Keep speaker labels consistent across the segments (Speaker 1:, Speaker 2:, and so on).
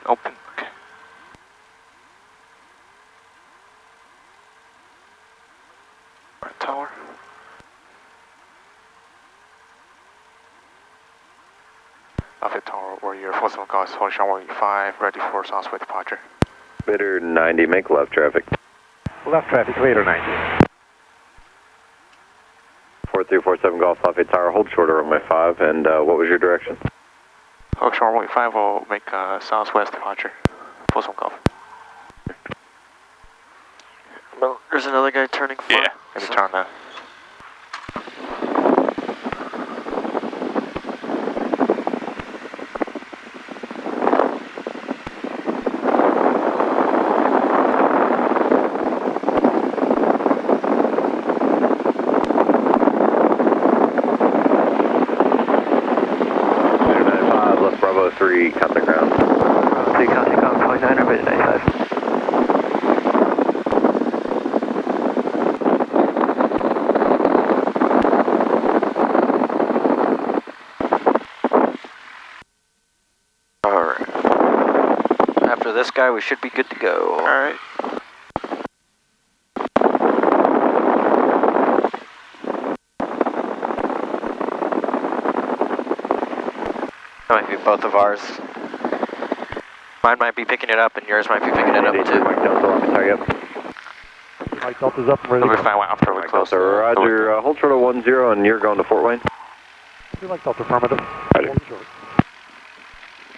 Speaker 1: Open. Okay. Right tower. Left tower, Warrior 47 Golf, Hotel Warrior 5, ready for southwest departure.
Speaker 2: Vader 90, make left traffic.
Speaker 3: Left traffic, Vader 90.
Speaker 2: 4347 Golf, Lafayette Tower, hold short of runway 5, and what was your direction?
Speaker 1: Hotel Warrior 5 will make southwest departure. 47 Golf.
Speaker 4: Well, there's another guy turning far.
Speaker 1: Yeah, maybe turn that.
Speaker 2: Bravo 3, contact ground.
Speaker 4: Bravo 3, contact ground, 29, or 95. Alright. After this guy, we should be good to go.
Speaker 1: Alright.
Speaker 4: That might be both of ours. Mine might be picking it up and yours might be picking it up too.
Speaker 2: Mike Delta, let me tell you.
Speaker 3: Mike Delta's up and ready.
Speaker 1: We'll be fine after we
Speaker 2: Mike
Speaker 1: close.
Speaker 2: Delta, roger, hold short of 10 and you're going to Fort Wayne.
Speaker 3: Mike Delta, affirmative.
Speaker 2: Roger.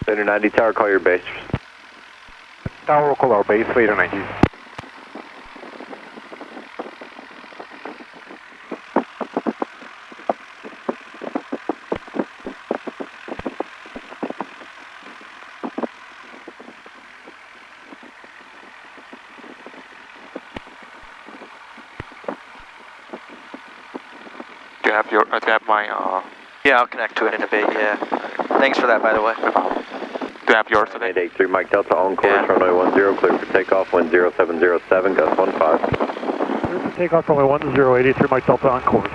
Speaker 2: Vader 90, tower, call your base.
Speaker 3: Tower will call our base, Vader 90.
Speaker 1: Do you have my,
Speaker 4: Yeah, I'll connect to it in a bit, yeah. Thanks for that, by the way.
Speaker 1: no problem. Do you have yours today?
Speaker 2: 883 Mike Delta, on course,
Speaker 4: Yeah.
Speaker 2: runway 10, clear for takeoff, wind 0707, gust 15.
Speaker 3: Clear for takeoff, runway 1083, Mike Delta on course.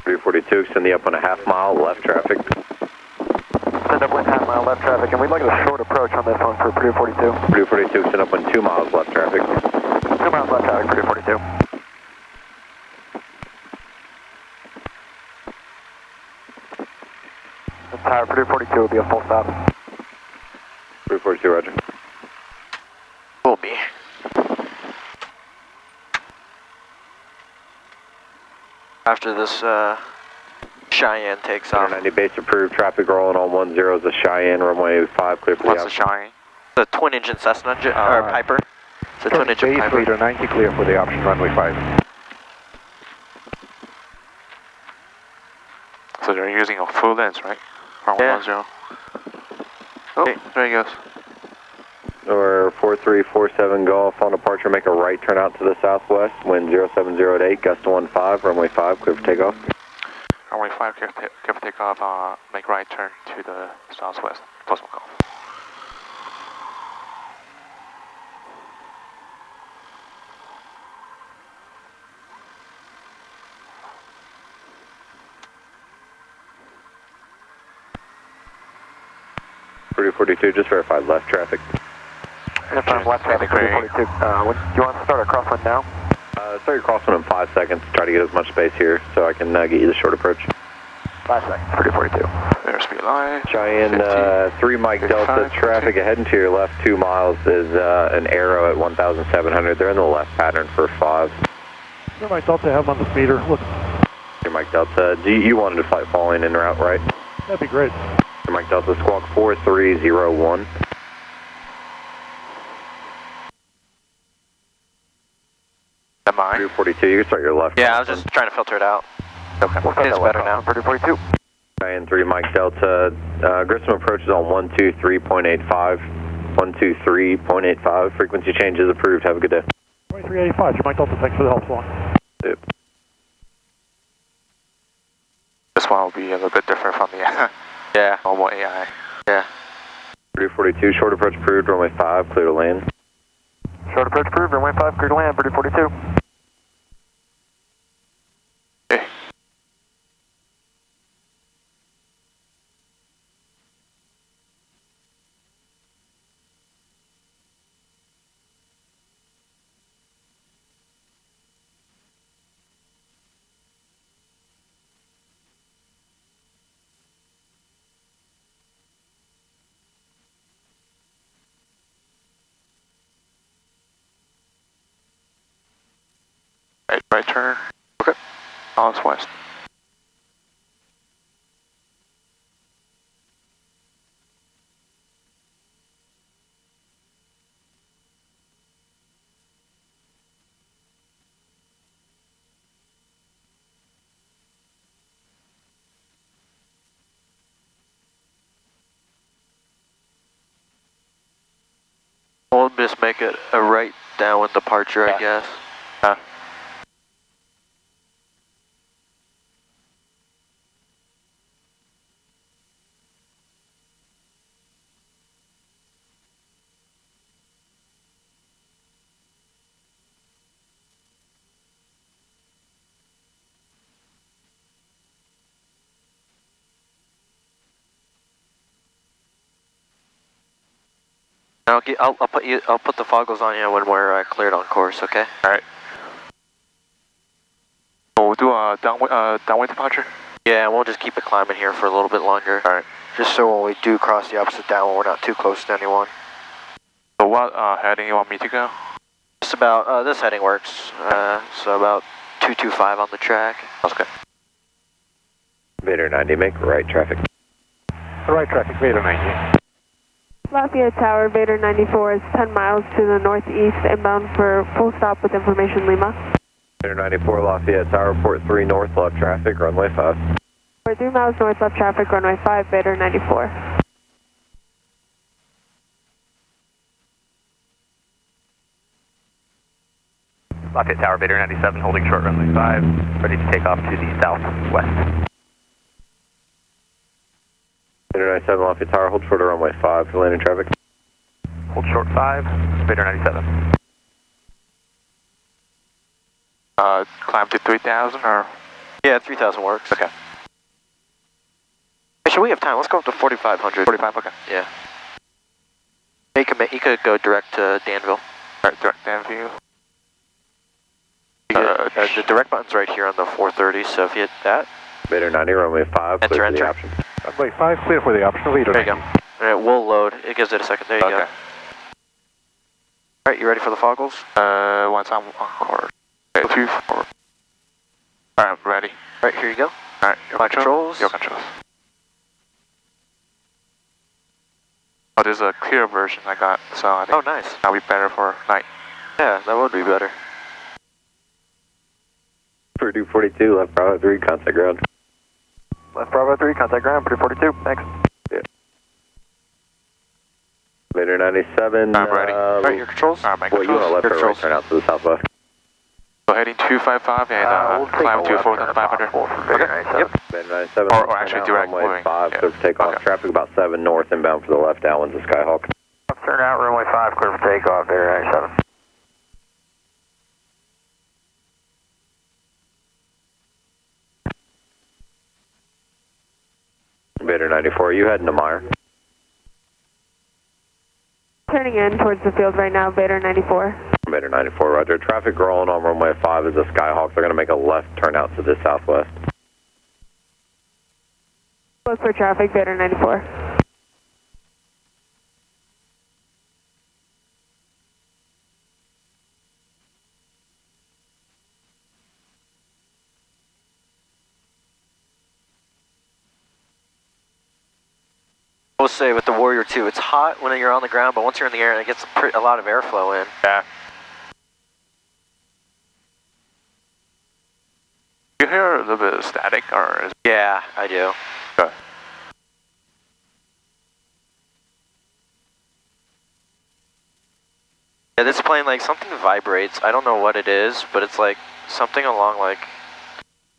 Speaker 2: 342, extend the up 1/2 mile, left traffic.
Speaker 4: Send up 1/2 mile left traffic, and we'd like a short approach on this one for Purdue 42.
Speaker 2: Purdue 42, extend up 2 miles, left traffic.
Speaker 4: 2 miles left traffic, Purdue 42. Tower, Purdue 42 will be a full stop.
Speaker 2: Purdue 42, roger.
Speaker 4: Will be. After this Cheyenne takes off.
Speaker 2: 90 base approved, traffic rolling on 10 is the Cheyenne, runway 5, clear for the
Speaker 1: What's the
Speaker 2: outside.
Speaker 1: shine?
Speaker 4: The twin engine Cessna, or Piper. It's a twin engine
Speaker 3: Base,
Speaker 4: Piper.
Speaker 3: Vader 90, clear for the option, runway 5.
Speaker 1: So they're using a full lens, right? From
Speaker 4: Yeah.
Speaker 1: 10. Oh, there he goes.
Speaker 2: Or 4347 Golf on departure, make a right turn out to the southwest, wind 0708, gust 15, runway 5, clear for takeoff.
Speaker 1: Runway 5, clear for takeoff, make right turn to the southwest. Close Golf.
Speaker 2: Purdue 42, just verified left traffic.
Speaker 4: If I'm left traffic, Purdue 42. Do you want to start a crosswind now?
Speaker 2: Start your crosswind in 5 seconds, try to get as much space here so I can get you the short approach.
Speaker 4: 5 seconds, Purdue 42.
Speaker 1: There's speed line.
Speaker 2: Cheyenne 3 Mike
Speaker 1: 55,
Speaker 2: Delta, traffic ahead and to your left 2 miles is an arrow at 1,700. They're in the left pattern for 5.
Speaker 3: Sure, Mike Delta, have him on the speeder. Look,
Speaker 2: Here, Mike Delta, you wanted to flight following en route, right?
Speaker 3: that'd be great.
Speaker 2: Here, Mike Delta, squawk 4301.
Speaker 1: Am I?
Speaker 2: Purdue 42, you can start your left.
Speaker 4: Yeah, I was just trying to filter it out.
Speaker 1: Okay.
Speaker 4: It's better now. Purdue 42.
Speaker 2: Cheyenne 3 Mike Delta, Grissom approach is on 123.85. 123.85, frequency change is approved. Have a good day.
Speaker 3: 2385, Mike Delta, thanks for the help, so long.
Speaker 2: Yep.
Speaker 1: This one will be a little bit different from the
Speaker 4: Yeah.
Speaker 1: normal AI.
Speaker 4: Yeah.
Speaker 2: Purdue 42, short approach approved, runway 5, clear to land.
Speaker 4: Short approach approved, runway 5, clear to land, Purdue 42.
Speaker 1: Okay. Right turn.
Speaker 4: Okay.
Speaker 1: Southwest.
Speaker 4: We'll just make it a right downwind departure, I guess. I'll put the foggles on you when we're cleared on course, okay?
Speaker 1: Alright. We'll do a downwind departure?
Speaker 4: Yeah, and we'll just keep it climbing here for a little bit longer.
Speaker 1: Alright.
Speaker 4: Just so when we do cross the opposite downwind, we're not too close to anyone.
Speaker 1: So what heading you want me to go?
Speaker 4: Just about, this heading works. So about 225 on the track.
Speaker 1: That's good.
Speaker 2: Vader 90, make right traffic.
Speaker 3: Right traffic, Vader 90.
Speaker 5: Lafayette Tower, Vader 94 is 10 miles to the northeast, inbound for full stop with information Lima.
Speaker 2: Vader 94, Lafayette Tower, port 3 north, left traffic, runway 5.
Speaker 5: For 3 miles north, left traffic, runway 5, Vader 94.
Speaker 6: Lafayette Tower, Vader 97, holding short runway 5, ready to take off to the southwest.
Speaker 2: Vader 97, Lafayette Tower, hold short of runway 5 for landing traffic.
Speaker 6: Hold short 5, Vader 97.
Speaker 1: Climb to 3,000 or?
Speaker 4: Yeah, 3,000 works.
Speaker 1: Okay.
Speaker 4: Actually, we have time. Let's go up to 4,500.
Speaker 1: 45, okay.
Speaker 4: Yeah. He could go direct to Danville.
Speaker 1: Alright, direct Danville.
Speaker 4: The direct button's right here on the 430, so if you hit that.
Speaker 2: Vader 90, runway 5,
Speaker 4: Enter,
Speaker 2: clear for
Speaker 4: enter.
Speaker 2: the option.
Speaker 3: Runway 5, clear for the optional Vader
Speaker 4: There you
Speaker 3: 90.
Speaker 4: go. Alright, we'll load. It gives it a second. There you go. Alright, you ready for the foggles?
Speaker 1: Once I'm on course. Okay, 2, 4. Alright, I'm ready.
Speaker 4: Alright, here you go.
Speaker 1: Alright, your
Speaker 4: controls.
Speaker 1: Your controls. Oh, there's a clear version I got, so I think
Speaker 4: Oh, nice.
Speaker 1: that'll be better for night.
Speaker 4: Yeah, that would be better.
Speaker 2: Purdue 42, left Bravo 3, contact ground.
Speaker 6: Left Bravo 3, contact ground, Purdue 42, thanks.
Speaker 2: Yeah. Vader 97.
Speaker 1: I'm ready.
Speaker 4: Alright, your controls?
Speaker 1: Alright, my
Speaker 2: Well, you want to
Speaker 1: controls.
Speaker 2: left or right
Speaker 4: Controls.
Speaker 2: turn out to the southwest?
Speaker 1: So heading 255 and climb to 4,500.
Speaker 4: Okay, yep.
Speaker 2: Vader 97.
Speaker 1: Or actually direct
Speaker 2: runway
Speaker 1: moving.
Speaker 2: 5,
Speaker 1: Yeah.
Speaker 2: clear for takeoff.
Speaker 1: Okay.
Speaker 2: Traffic about 7 north, inbound for the left downwind to Skyhawk.
Speaker 6: Turn out, runway 5, clear for takeoff, Vader 97.
Speaker 2: Vader 94, you heading to Meyer?
Speaker 5: Turning in towards the field right now, Vader 94.
Speaker 2: Vader 94, roger. Traffic rolling on runway 5 is a Skyhawk. They're going to make a left turn out to the southwest.
Speaker 5: Close for traffic, Vader 94.
Speaker 4: I will say with the Warrior 2, it's hot when you're on the ground, but once you're in the air, it gets a lot of airflow in.
Speaker 1: Yeah. You hear a little bit of static, or is
Speaker 4: Yeah, I do.
Speaker 1: good?
Speaker 4: Yeah, this plane, like, something vibrates. I don't know what it is, but it's like something along like...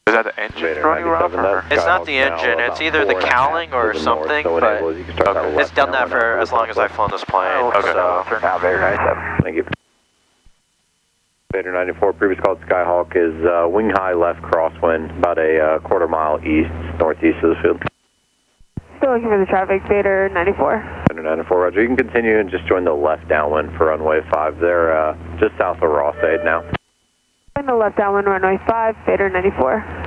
Speaker 1: Is that the engine
Speaker 2: Vader
Speaker 1: running around?
Speaker 2: 97,
Speaker 1: Or?
Speaker 2: that
Speaker 4: It's not the
Speaker 2: Skyhawk's
Speaker 4: engine,
Speaker 2: now
Speaker 4: it's
Speaker 2: about
Speaker 4: either the
Speaker 2: 4.5
Speaker 4: cowling or
Speaker 2: to the north,
Speaker 4: something,
Speaker 2: so it
Speaker 4: but
Speaker 2: enables you can start that
Speaker 1: Okay.
Speaker 2: left
Speaker 4: it's done that
Speaker 2: downwind
Speaker 4: for
Speaker 2: out to
Speaker 4: as
Speaker 2: the
Speaker 4: long as I've
Speaker 2: southwest.
Speaker 4: flown this plane,
Speaker 1: Okay.
Speaker 4: so...
Speaker 6: Turn out, Vader 97.
Speaker 2: Thank you. Vader 94, previous called Skyhawk, is wing high left crosswind, about a quarter mile east, northeast of the field.
Speaker 5: Still looking for the traffic, Vader 94.
Speaker 2: Vader 94, roger. You can continue and just join the left downwind for runway 5. They're just south of Rossade now.
Speaker 5: On the left downwind, runway 5, Vader 94.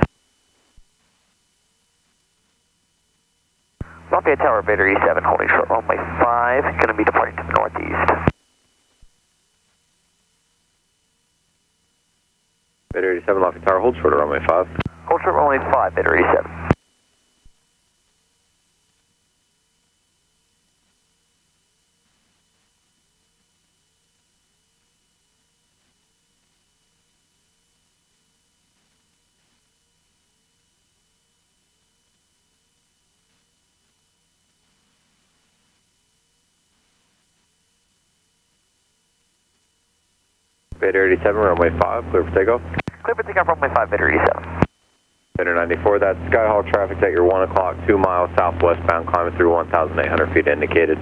Speaker 6: Lafayette Tower, Vader E7, holding short runway 5, going to be departing to the northeast.
Speaker 2: Vader 87, Lafayette Tower, hold short of runway 5.
Speaker 6: Hold short runway 5, Vader 87.
Speaker 2: Vader 87, runway 5, clear for takeoff.
Speaker 6: Clear for takeoff runway 5, Vader 87.
Speaker 2: Vader 94, that's Skyhawk traffic at your 1 o'clock, 2 miles southwestbound, climbing through 1,800 feet indicated.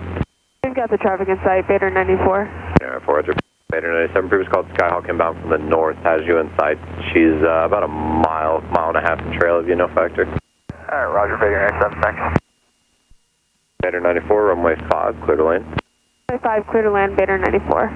Speaker 5: We've got the traffic in sight, Vader 94.
Speaker 2: Yeah, 4 Roger. Vader 97, previous called Skyhawk inbound from the north, has you in sight. She's about a mile and a half in trail of you, no factor.
Speaker 6: Alright, Roger, Vader 97, thanks.
Speaker 2: Vader 94, runway 5, clear to land.
Speaker 5: Runway 5, clear to land, Vader 94.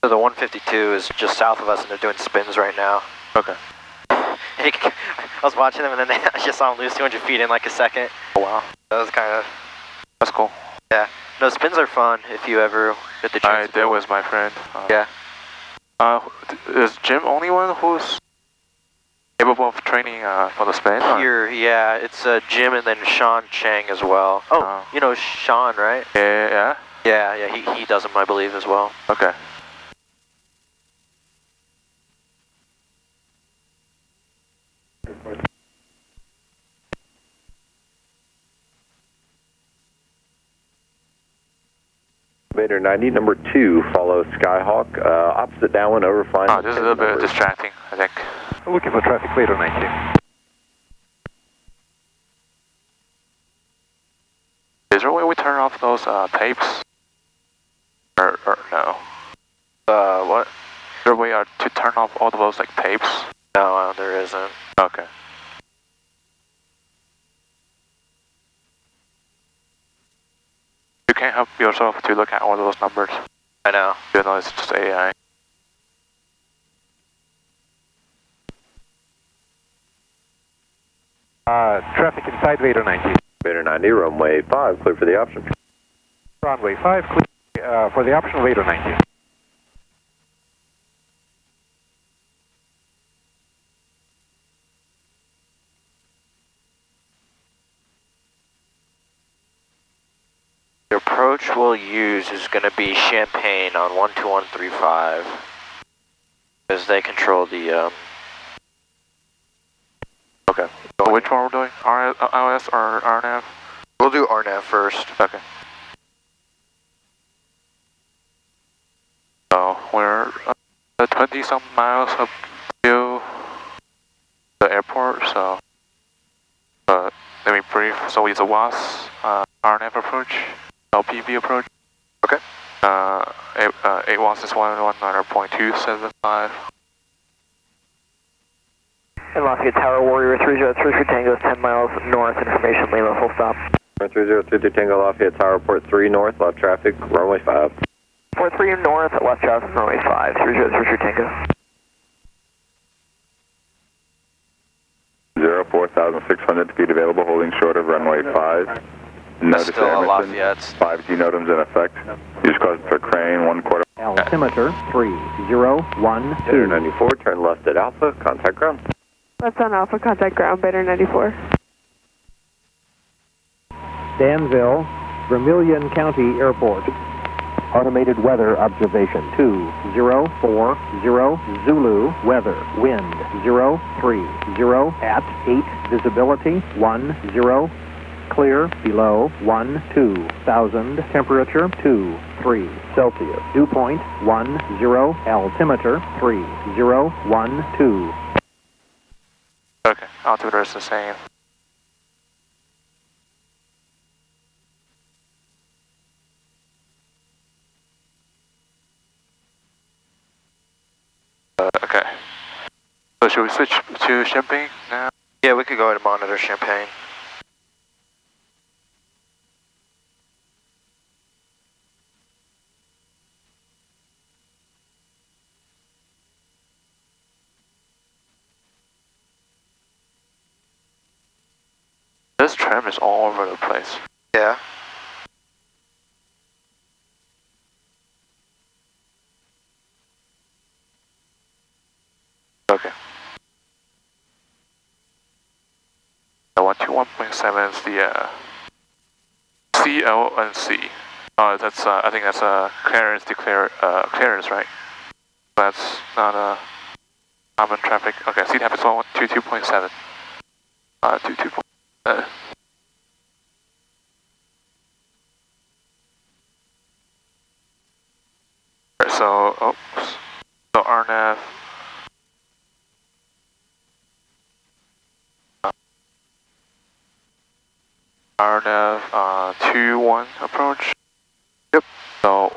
Speaker 4: So the 152 is just south of us, and they're doing spins right now.
Speaker 1: Okay.
Speaker 4: I was watching them, and then I just saw them lose 200 feet in like a second.
Speaker 1: Oh, wow.
Speaker 4: That was kind of...
Speaker 1: That's cool.
Speaker 4: Yeah. No, spins are fun if you ever get the chance.
Speaker 1: I did with my friend.
Speaker 4: Yeah.
Speaker 1: Is Jim only one who's capable of training for the spin?
Speaker 4: Here, yeah, it's Jim and then Sean Chang as well. Oh, you know Sean, right?
Speaker 1: Yeah.
Speaker 4: Yeah, he does them, I believe, as well.
Speaker 1: Okay.
Speaker 2: Vader 90, number 2, follow Skyhawk, opposite downwind, overflying.
Speaker 1: This is a little bit distracting, I think.
Speaker 3: Looking for traffic, Vader 90.
Speaker 1: Is there a way we turn off those tapes? Or no?
Speaker 4: What?
Speaker 1: Is there a way to turn off all of those like tapes?
Speaker 4: No, there isn't.
Speaker 1: Okay. You can't help yourself to look at all those numbers.
Speaker 4: I know.
Speaker 1: Even though it's just AI.
Speaker 3: Traffic inside Vader 90.
Speaker 2: Vader 90, runway 5, clear for the option.
Speaker 3: Runway 5, clear for the option, Vader 90.
Speaker 4: The approach we'll use is going to be Champagne on 12135. Because they control the...
Speaker 1: Okay. So which one we're doing? RLS or RNAV?
Speaker 4: We'll do RNAV first.
Speaker 1: Okay. So we're 20-some miles up to the airport, so let me brief. So it's a WAS RNAV approach, LPV approach.
Speaker 4: Okay.
Speaker 1: 8 WAS is 119.275.
Speaker 6: And Lafayette Tower, Warrior 303 for Tango, 10 miles north, information, Lima, full stop.
Speaker 2: 3032 Tango, Lafayette Tower, port 3 north, left traffic, runway 5.
Speaker 6: Port 3 north, left traffic, runway 5, 3033 Tango.
Speaker 7: 4,600 feet available, holding short of runway 5. Notice
Speaker 4: Still a Lafayette's.
Speaker 7: 5G NOTAMs in effect. Use cause for crane, 1/4.
Speaker 3: Altimeter 3012.
Speaker 2: Vader 94, turn left at Alpha, contact ground.
Speaker 5: Left on Alpha, contact ground, Vader 94.
Speaker 3: Danville, Vermilion County Airport. Automated weather observation 2040 Zulu, weather, wind 030 at 8, visibility 10, clear below 12,000, temperature 23 Celsius, dew point 10, altimeter 3012.
Speaker 1: Okay, altimeter is the same. Okay. So should we switch to Champagne now?
Speaker 4: Yeah, we could go ahead and monitor Champagne.
Speaker 1: this trim is all over the place.
Speaker 4: Yeah.
Speaker 1: Okay. The 121.7 is the C, L, and C. That's I think that's clearance clearance, right? That's not a common traffic. Okay, seat height is 122.7. 22. So, oops. So RNAV. RNAV 2-1 approach. Yep. So,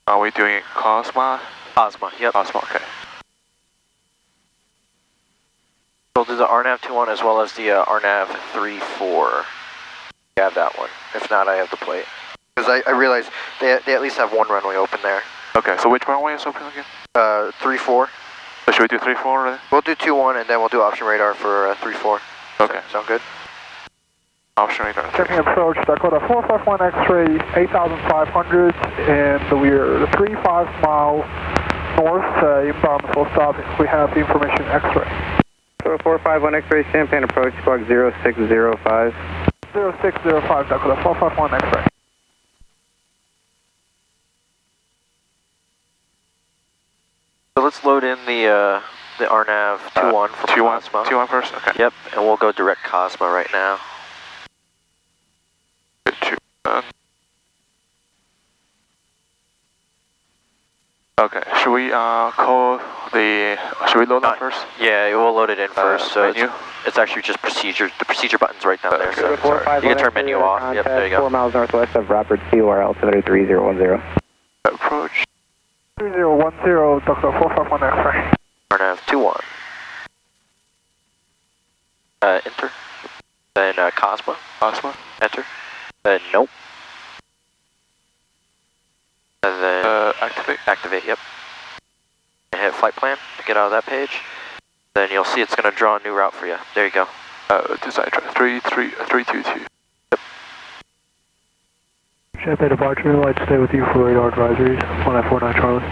Speaker 1: are we doing Cosma?
Speaker 4: Cosma, yep.
Speaker 1: Cosma, okay.
Speaker 4: We'll do the RNAV 2-1 as well as the RNAV 3-4. I have that one. If not, I have the plate. Because I realize they at least have one runway open there.
Speaker 1: Okay, so which runway is open again?
Speaker 4: 3-4.
Speaker 1: So should we do 3-4 then?
Speaker 4: We'll do 2-1 and then we'll do option radar for 3-4.
Speaker 1: Okay.
Speaker 4: Sound good?
Speaker 1: Option radar.
Speaker 3: Checking approach, Dakota 451 X-ray, 8,500, and we're 3.5 miles north, inbound full stop. We have the information X-ray.
Speaker 2: So 451 X-ray, Champagne approach, squawk 0605.
Speaker 3: 0605, Dakota 451 X-ray.
Speaker 4: So let's load in the RNAV 2-1 from Cosma.
Speaker 1: 2-1 first? Okay.
Speaker 4: Yep, and we'll go direct Cosma right now.
Speaker 1: Good, 2-1. Okay, should we should we load that first?
Speaker 4: Yeah, we'll load it in first. So
Speaker 1: menu?
Speaker 4: it's actually just procedure. The procedure button's right down there. So
Speaker 2: sorry.
Speaker 4: you can turn menu off. Yep, there you go.
Speaker 2: 4 miles northwest of Robert COR altimeter 3010.
Speaker 1: Approach.
Speaker 3: 3010, Dakota 451 X-ray.
Speaker 4: RNAV 2-1. Enter. Then Cosma.
Speaker 1: Cosma.
Speaker 4: Enter. Then nope. And then
Speaker 1: Activate.
Speaker 4: Activate, yep. And hit flight plan, get out of that page. Then you'll see it's going to draw a new route for you. There you go.
Speaker 1: Design 322.
Speaker 4: Yep.
Speaker 3: Champagne departure, I'd stay with you for radar advisories, 1949 Charlie.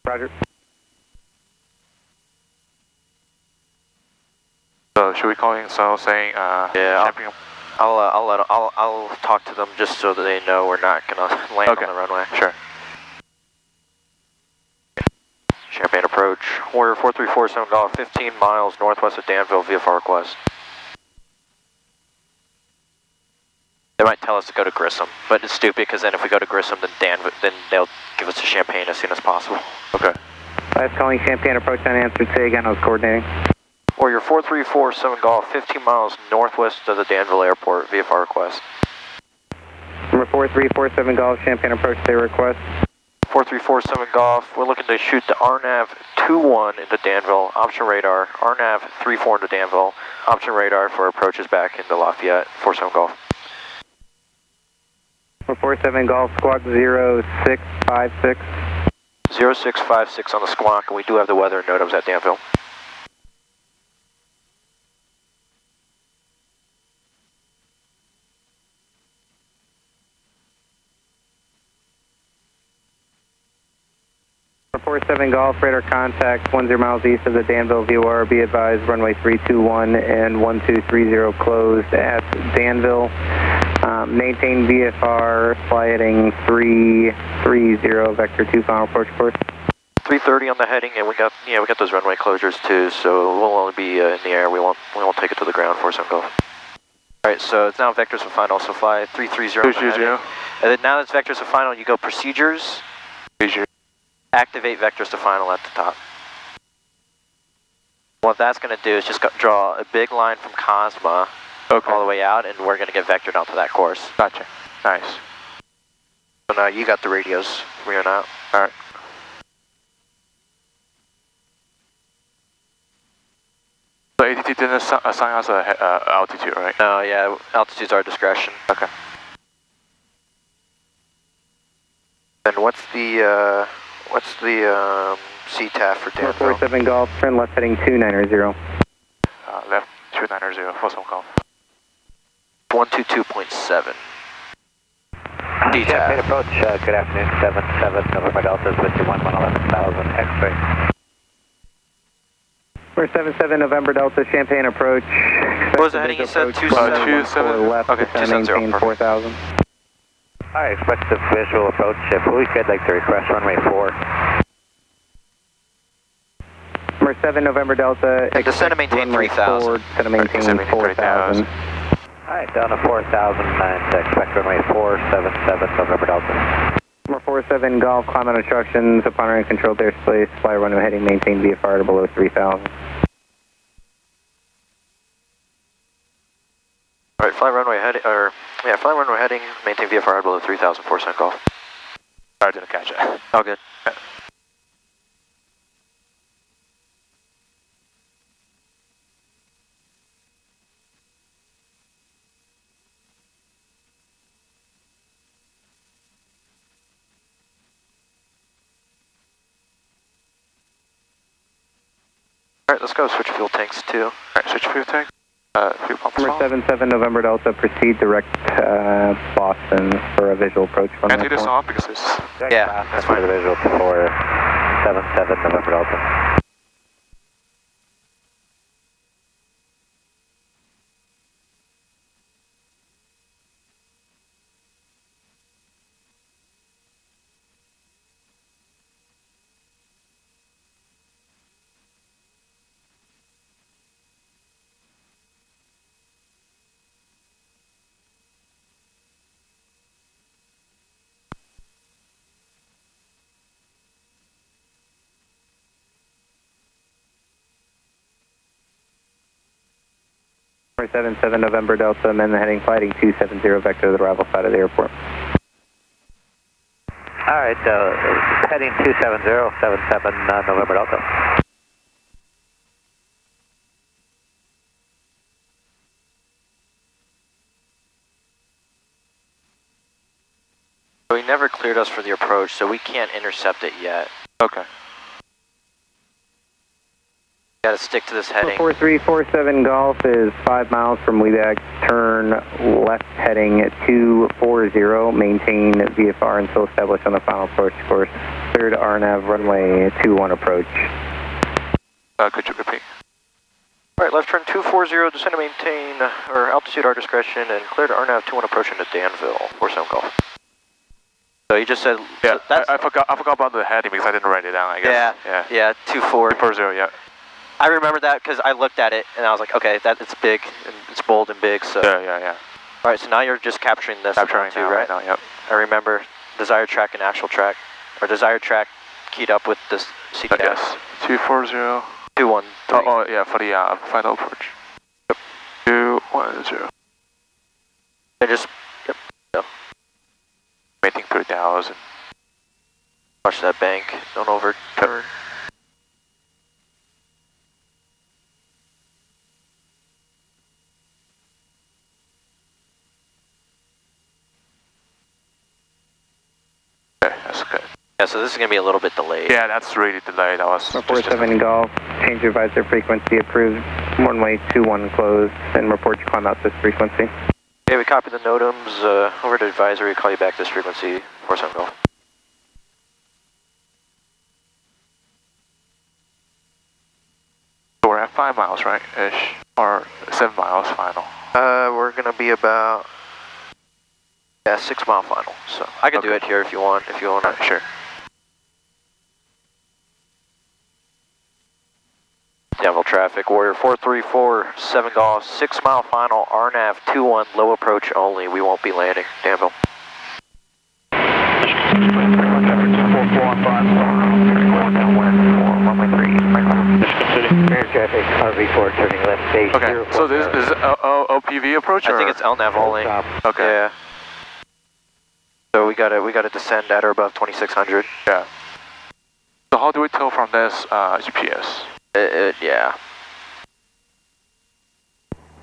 Speaker 2: Roger.
Speaker 1: So should we call in saying
Speaker 4: yeah, I'll talk to them just so that they know we're not gonna land on the runway.
Speaker 1: Sure.
Speaker 4: Champagne approach. Warrior 4347 Golf, 15 miles northwest of Danville, VFR request. They might tell us to go to Grissom, but it's stupid because then if we go to Grissom, then they'll give us a Champagne as soon as possible.
Speaker 1: Okay.
Speaker 2: Last calling Champagne approach unanswered. Say again, I was coordinating.
Speaker 4: Warrior 4347 Golf, 15 miles northwest of the Danville Airport, VFR request.
Speaker 2: Number 4347 Golf, Champagne approach, say request.
Speaker 4: 4347 Golf, we're looking to shoot the RNAV 2-1 into Danville, option radar, RNAV 3-4 into Danville, option radar for approaches back into Lafayette, 47 Golf.
Speaker 2: Number 47 Golf, squawk 0656.
Speaker 4: 0656 on the squawk, and we do have the weather and NOTAMs at Danville.
Speaker 2: Number 47 Golf, radar contact 10 miles east of the Danville VOR. Be advised, runway 321 and 1230 closed at Danville. Maintain VFR, fly heading 330, vector 2, final approach course.
Speaker 4: 330 on the heading, and we got those runway closures too, so we'll only be in the air. We won't take it to the ground for some Golf. All right, so it's now vectors of final. So fly 330 on the heading. And then now that's vectors of final. You go procedures. Activate vectors to final at the top. What that's going to do is just draw a big line from Cosma all the way out, and we're going to get vectored onto that course.
Speaker 1: Gotcha. Nice.
Speaker 4: So now you got the radios from here on out.
Speaker 1: All right. So ATT didn't assign us a altitude, right?
Speaker 4: No, yeah, altitude's our discretion.
Speaker 1: Okay.
Speaker 4: And what's the CTAF for Danville?
Speaker 2: 47 Golf, turn left heading 290.
Speaker 1: 290 for some golf.
Speaker 4: 122.7.
Speaker 6: Champagne approach, good afternoon, 77 November Delta is with you, 11,000 X-ray.
Speaker 2: We're 77 November Delta, Champagne approach.
Speaker 4: What was the heading you said?
Speaker 1: 270.
Speaker 2: Left,
Speaker 4: Okay,
Speaker 2: maintain
Speaker 4: 270,
Speaker 2: 4,000.
Speaker 6: Alright, expect the visual approach, police, I'd like to request runway 4.
Speaker 2: Number 7 November Delta.
Speaker 4: And descend and maintain 3,000.
Speaker 2: Descend and maintain 4,000.
Speaker 6: Alright, down to 4,000 and expect runway 477 November Delta.
Speaker 2: Number 47 Golf, climb on instructions. Upon running controlled airspace, fly runway heading, maintain VFR to below 3,000.
Speaker 4: Alright, fly runway heading, maintain VFR below 3,000, 4% golf.
Speaker 1: Sorry, I didn't catch it.
Speaker 4: All good. Alright, let's go switch fuel tanks too.
Speaker 1: Alright, switch fuel tank. Fuel pumps
Speaker 2: Number
Speaker 1: off.
Speaker 2: 77 November Delta, proceed direct Boston for a visual approach from
Speaker 1: Can I take
Speaker 2: that
Speaker 1: this
Speaker 2: point.
Speaker 1: off because it's...
Speaker 4: Yeah, that's fine.
Speaker 6: The visual for 77 November Delta.
Speaker 2: Number 77 November Delta, amend the heading, flighting 270 vector to the arrival side of the airport.
Speaker 6: Alright, heading 270, 77 November Delta.
Speaker 4: So he never cleared us for the approach, so we can't intercept it yet.
Speaker 1: Okay.
Speaker 4: Gotta stick to this heading.
Speaker 2: 4347 Golf is 5 miles from Weebag, turn left heading 240, maintain VFR until established on the final approach course. Cleared RNAV runway 21 approach.
Speaker 1: Could you repeat?
Speaker 4: Alright, left turn 240, descend and maintain, or altitude our discretion, and cleared RNAV 21 approach into Danville, 47 Golf. So he just said...
Speaker 1: Yeah,
Speaker 4: so that's,
Speaker 1: I forgot about the heading because I didn't write it down, I guess.
Speaker 4: Yeah, 24.
Speaker 1: 240, yeah.
Speaker 4: I remember that because I looked at it and I was like, okay, it's big, and it's bold and big, so...
Speaker 1: Yeah.
Speaker 4: Alright, so now you're just capturing this
Speaker 1: Capturing
Speaker 4: too,
Speaker 1: now,
Speaker 4: right?
Speaker 1: now, yep.
Speaker 4: I remember desired track and actual track, or desired track keyed up with this CDAS.
Speaker 1: Yes. 240.
Speaker 4: 213.
Speaker 1: Oh, yeah, for the final approach. Yep. 210.
Speaker 4: And just, yep.
Speaker 1: Maintain 3,000.
Speaker 4: Watch that bank, don't overturn.
Speaker 1: Okay, that's good.
Speaker 4: Yeah, so this is going to be a little bit delayed.
Speaker 1: Yeah, that's really delayed. That was
Speaker 2: 47 Golf, change your visor frequency approved, runway 21 closed, and report your climb out this frequency.
Speaker 4: Okay, we copy the NOTAMs, over to advisory, call you back this frequency, 47 Golf.
Speaker 1: So we're at 5 miles, right, ish? Or 7 miles final?
Speaker 4: We're going to be about, 6 mile final, so I can do it here if you want,
Speaker 1: Sure.
Speaker 4: Danville traffic, Warrior 434, 7 Golf, 6 mile final, RNAV 21, low approach only, we won't be landing, Danville.
Speaker 1: Okay, so this is OPV approach, or?
Speaker 4: I think it's LNAV only.
Speaker 1: Okay.
Speaker 4: Yeah. So we gotta descend at or above 2600.
Speaker 1: Yeah. So how do we tell from this GPS?
Speaker 4: Yeah.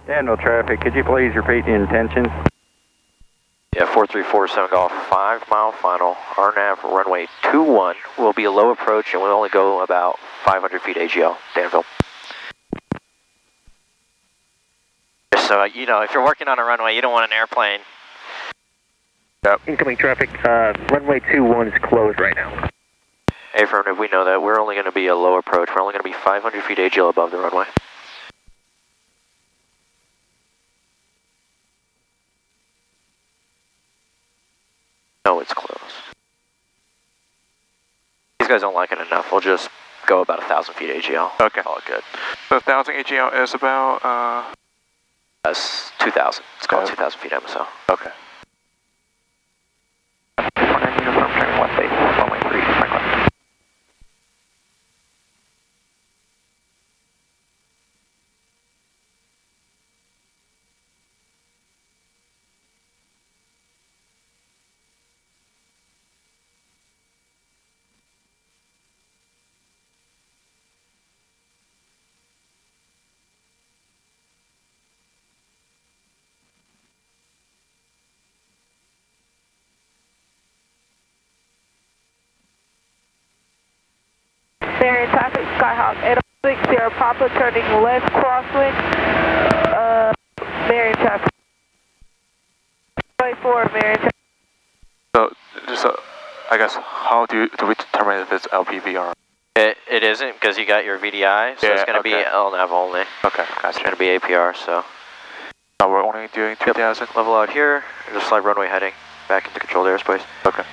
Speaker 8: Danville traffic, could you please repeat the intentions?
Speaker 4: Yeah, 4347 Golf, 5 mile final, RNAV runway 21 will be a low approach and we'll only go about 500 feet AGL, Danville. So, you know, if you're working on a runway, you don't want an airplane.
Speaker 2: Yep. Incoming traffic, runway 21 is closed right now.
Speaker 4: Affirmative, we know that. We're only going to be a low approach. We're only going to be 500 feet AGL above the runway. No, it's closed. These guys don't like it enough. We'll just go about 1,000 feet AGL.
Speaker 1: Okay.
Speaker 4: All good.
Speaker 1: So 1,000 AGL is about,
Speaker 4: That's 2,000. It's called 2,000 feet MSL.
Speaker 1: okay.
Speaker 6: Uniform training 1 base, runway 3, Franklin.
Speaker 5: Marion traffic, Skyhawk 860, Papa turning left crosswind, Marion traffic. 24, Marion traffic.
Speaker 1: So, just, I guess, how do we determine if it's LPV or?
Speaker 4: It isn't, because you got your VDI, so it's going to be LNAV only.
Speaker 1: Okay,
Speaker 4: It's
Speaker 1: gotcha.
Speaker 4: going to be APR, so.
Speaker 1: We're only doing 2,000?
Speaker 4: Level out here, just slide runway heading back into controlled airspace.
Speaker 1: Okay.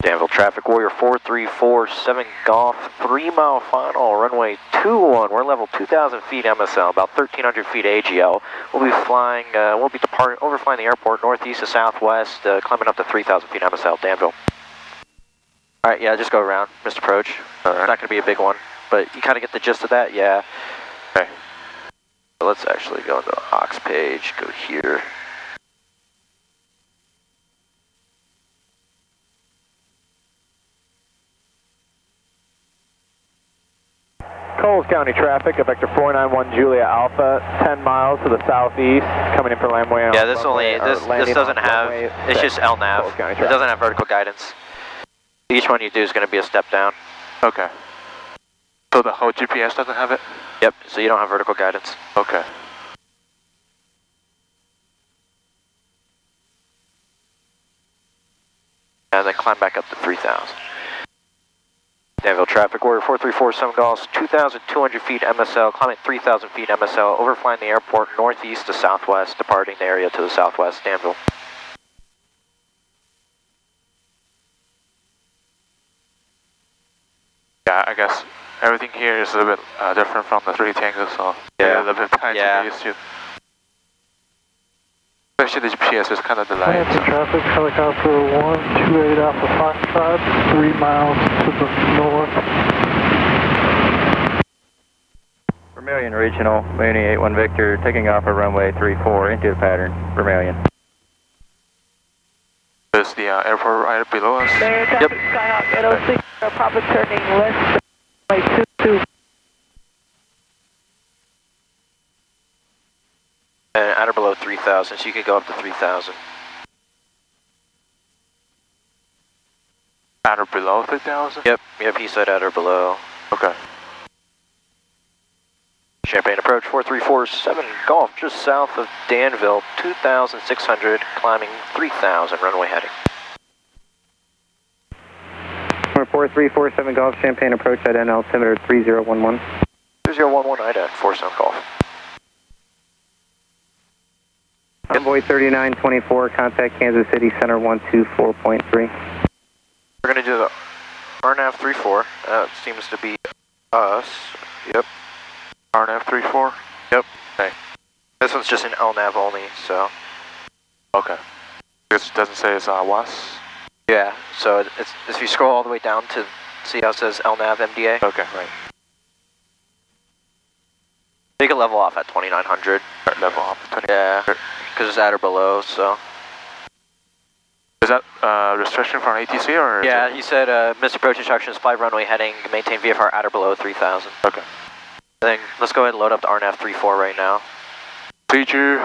Speaker 4: Danville traffic, Warrior 4347 Golf, 3 mile final, runway 21. We're level 2,000 feet MSL, about 1,300 feet AGL. We'll be flying, overflying the airport northeast to southwest, climbing up to 3,000 feet MSL, Danville. All right, yeah, just go around, Mr. Approach. It's not going to be a big one, but you kind of get the gist of that, yeah.
Speaker 1: Okay.
Speaker 4: So let's actually go into the aux page, go here.
Speaker 2: Coles County traffic, a vector 491 Julia Alpha, 10 miles to the southeast, coming in for landway.
Speaker 4: Yeah, this doesn't have, it's just LNAV. It doesn't have vertical guidance. Each one you do is going to be a step down.
Speaker 1: Okay. So the whole GPS doesn't have it?
Speaker 4: Yep, so you don't have vertical guidance.
Speaker 1: Okay.
Speaker 4: And then climb back up to 3,000. Danville traffic, Warrior 4347 Golf, 2,200 feet MSL, climbing 3,000 feet MSL, overflying the airport northeast to southwest, departing the area to the southwest, Danville.
Speaker 1: Yeah, I guess everything here is a little bit different from the 3 Tango, so
Speaker 4: Yeah.
Speaker 1: a little bit tight to get used to. Especially the GPS is kind of delayed.
Speaker 3: Atlanta traffic, helicopter 128 Alpha Foxtrot, 3 miles to the north.
Speaker 8: Vermilion Regional, Mooney 81 Victor, taking off at runway 34 into the pattern, Vermilion.
Speaker 1: Is the airport right below us?
Speaker 5: Marion traffic, Skyhawk 806, Papa turning left, runway 22.
Speaker 4: And at or below 3,000, so you could go up to 3,000.
Speaker 1: At or below 3,000?
Speaker 4: Yep, he said at or below.
Speaker 1: Okay.
Speaker 4: Champagne approach 4347 Golf, just south of Danville, 2,600, climbing 3,000, runway heading.
Speaker 2: 4347 Golf, Champagne approach at N altimeter 3011.
Speaker 4: 3011 IDA, 47 Golf.
Speaker 2: Envoy 3924, contact Kansas City Center 124.3.
Speaker 4: We're going to do the RNAV 34. That seems to be us. Yep.
Speaker 1: RNAV 34?
Speaker 4: Yep.
Speaker 1: Okay.
Speaker 4: This one's just an LNAV only, so.
Speaker 1: Okay. This doesn't say it's WAS?
Speaker 4: Yeah, so it's if you scroll all the way down to see how it says LNAV MDA.
Speaker 1: Okay, right.
Speaker 4: You can level off at 2,900.
Speaker 1: Level off 20.
Speaker 4: Yeah, because it's at or below, so.
Speaker 1: Is that restriction from ATC or?
Speaker 4: Yeah, he said missed approach instructions, fly runway heading, maintain VFR at or below 3,000.
Speaker 1: Okay.
Speaker 4: Then let's go ahead and load up the RNAV 34 right now.
Speaker 1: Procedure,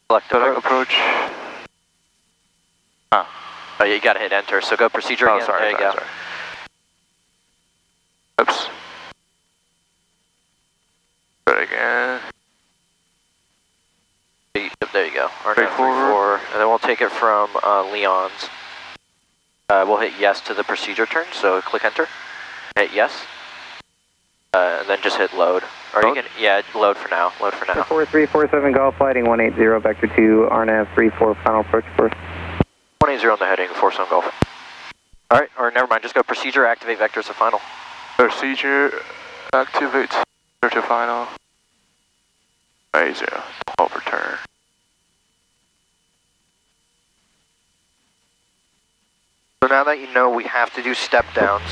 Speaker 4: Select
Speaker 1: approach. Ah.
Speaker 4: Oh, yeah, you gotta hit enter, so go procedure again.
Speaker 1: Sorry,
Speaker 4: there you go.
Speaker 1: sorry. Oops. Do it again.
Speaker 4: There you go. RNAV 34, and then we'll take it from Leon's. We'll hit yes to the procedure turn, so click enter. Hit yes. And then just hit load. Or load? You can, yeah, load for now. Load for now.
Speaker 2: 4347 Golf, lighting 180, vector 2, RNAV 34, final approach course.
Speaker 4: 180 on the heading, 47 Golf. Alright, or never mind, just go procedure, activate vectors to final.
Speaker 1: Procedure, activate vector to final. 80, 12 return.
Speaker 4: So now that you know we have to do step downs.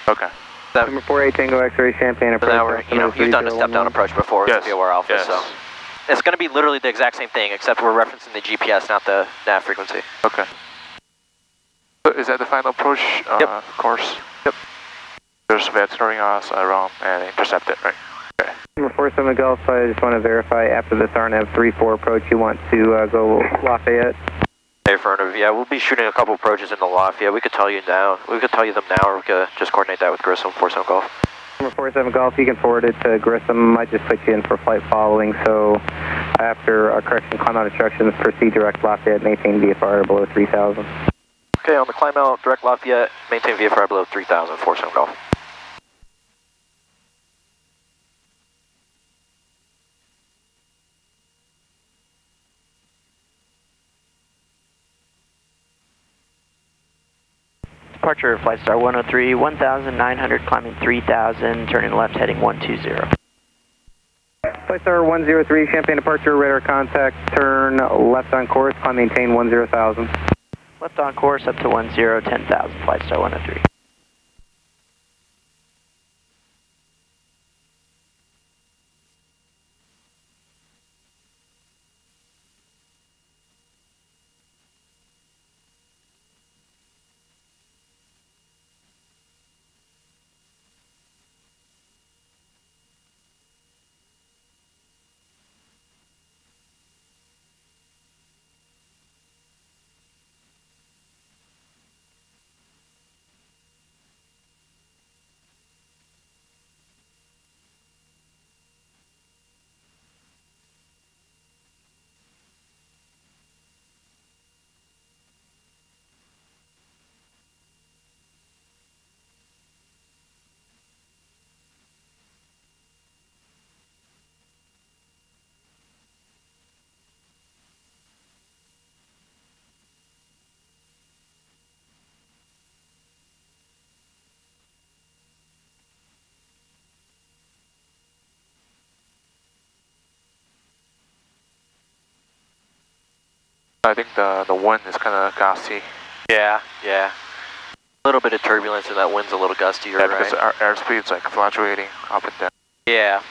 Speaker 1: Okay.
Speaker 2: Number 48 Tango X-ray Champagne approach.
Speaker 4: So now we're, you've done a step down approach before with the VOR Alpha, so. It's going to be literally the exact same thing, except we're referencing the GPS, not the nav frequency.
Speaker 1: Okay. So is that the final approach course?
Speaker 4: Yep.
Speaker 1: There's vectoring us around and intercept it, right? Okay.
Speaker 2: Number 47 Golf, I just want to verify after this RNAV 34 approach, you want to go Lafayette?
Speaker 4: Affirmative, yeah, we'll be shooting a couple approaches in the Lafayette. We could tell you now. We could tell you them now, or we could just coordinate that with Grissom, 47 Golf.
Speaker 2: Number 47 Golf, you can forward it to Grissom. I just put you in for flight following, so after a correction climb out instructions, proceed direct Lafayette, maintain VFR below 3000.
Speaker 4: Okay, on the climb out, direct Lafayette, maintain VFR below 3000, 47 Golf.
Speaker 9: Departure Flight Star 103, 1900, climbing 3000, turning left, heading 120.
Speaker 2: Flight Star 103, Champagne departure, radar contact, turn left on course, climb maintain 10,000.
Speaker 9: Left on course up to 10,000, Flight Star 103.
Speaker 1: I think the wind is kind of gusty.
Speaker 4: Yeah, yeah. A little bit of turbulence and that wind's a little gusty, right?
Speaker 1: Because our airspeed's like fluctuating up and down.
Speaker 4: Yeah.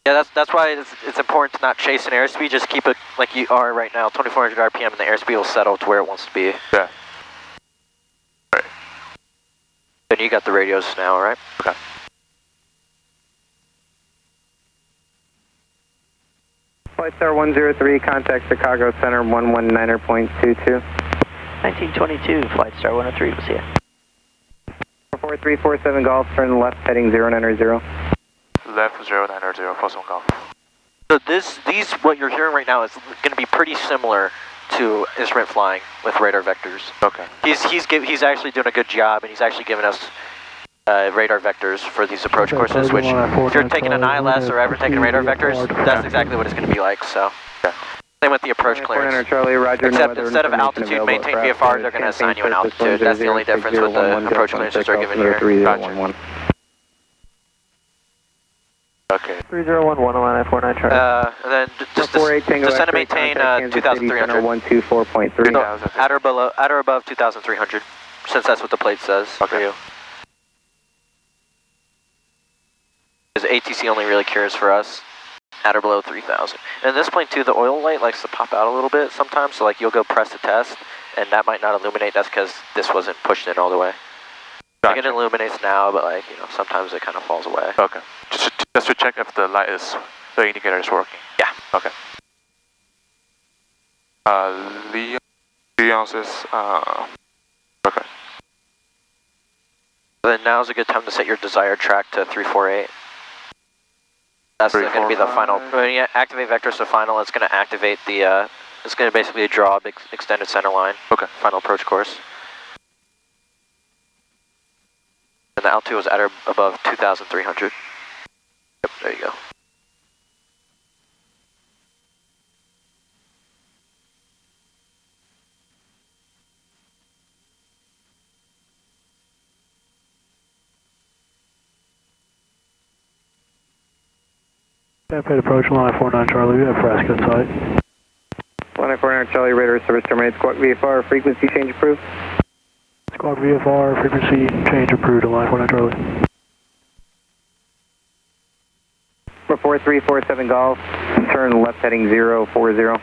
Speaker 4: Yeah, that's why it's important to not chase an airspeed, just keep it like you are right now, 2400 RPM, and the airspeed will settle to where it wants to be.
Speaker 1: Yeah. Right.
Speaker 4: And you got the radios now, all right?
Speaker 1: Okay.
Speaker 2: Flight Star 103, contact Chicago Center 119.22.
Speaker 9: 1922, Flight Star 103, we'll see you.
Speaker 2: 4347 Golf, turn left, heading 090.
Speaker 1: Left 090, 47 Golf.
Speaker 4: So these, what you're hearing right now is going to be pretty similar to instrument flying with radar vectors.
Speaker 1: Okay.
Speaker 4: He's actually doing a good job, and he's actually giving us radar vectors for these approach courses, which if you're taking an ILS or ever taking radar vectors, that's exactly what it's going to be like, so.
Speaker 1: Yeah.
Speaker 4: Same with the approach clearance.
Speaker 2: Charlie, Roger,
Speaker 4: except instead of altitude, maintain VFR, they're going to assign you an altitude. That's the only difference with the approach clearances they're giving here.
Speaker 1: Gotcha. Okay.
Speaker 9: 3011 on I-49 Charlie.
Speaker 4: And then just descend and maintain 2,300.
Speaker 2: 124.3.
Speaker 4: So at or above 2,300, since that's what the plate says for you. Because ATC only really cares for us at or below 3,000. And this plane too, the oil light likes to pop out a little bit sometimes, so like you'll go press the test, and that might not illuminate. That's because this wasn't pushed in all the way.
Speaker 1: Gotcha.
Speaker 4: Like it illuminates now, but like, you know, sometimes it kind of falls away.
Speaker 1: Okay. Just to check if the light is, the indicator is working.
Speaker 4: Yeah.
Speaker 1: Okay. Leon says, okay.
Speaker 4: Then now's a good time to set your desired track to 348. That's going to be the final. When you activate vectors to final, it's going to activate the, it's going to basically draw a big extended center line.
Speaker 1: Okay.
Speaker 4: Final approach course. And the altitude was at or above 2,300. Yep, there you go.
Speaker 10: Rapid approach, line 49 Charlie, we have Fresco site.
Speaker 2: Line 49 Charlie, radar service terminated. Squawk VFR, frequency change approved.
Speaker 10: Squawk VFR, frequency change approved to line 49 Charlie.
Speaker 2: Report 347 Golf, turn left heading 040.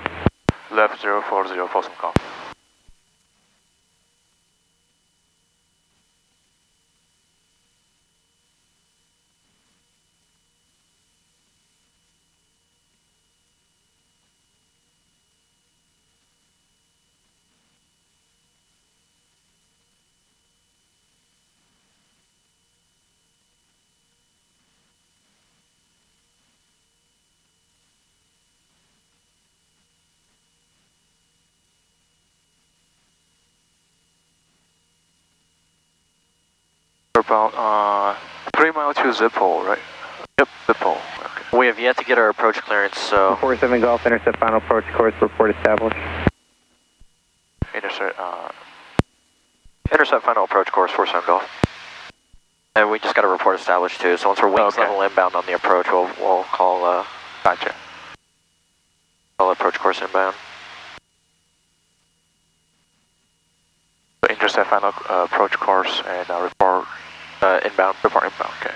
Speaker 1: Left 040, Folsom Golf. About 3 miles to Zippo, right? Yep, Zippo. Okay.
Speaker 4: We have yet to get our approach clearance, so...
Speaker 2: 47 Golf, intercept final approach course, report established.
Speaker 4: Intercept final approach course, 47 Golf. And we just got a report established too, so once we're wings level inbound on the approach, we'll call,
Speaker 1: Gotcha.
Speaker 4: Call approach course inbound.
Speaker 1: So intercept final approach course and report
Speaker 4: inbound.
Speaker 1: Report inbound, okay.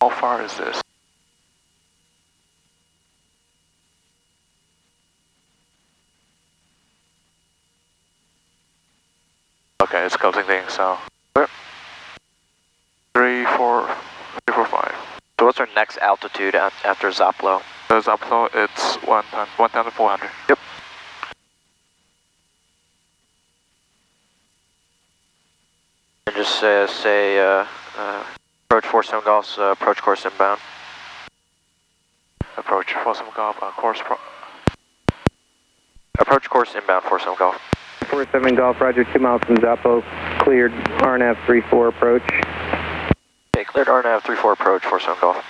Speaker 1: How far is this? Okay, it's closing things, so... 3, 4, 5.
Speaker 4: So what's our next altitude after Zoplo?
Speaker 1: The Zoplo, it's 1,400.
Speaker 4: Yep. And just say approach 47 Golf's approach course inbound.
Speaker 1: Approach 47 Golf,
Speaker 4: approach course inbound 47 Golf.
Speaker 2: 47 Golf, roger, 2 miles from Zoppo, cleared RNAV 34 approach.
Speaker 4: Okay, cleared RNAV 34 approach 47 Golf.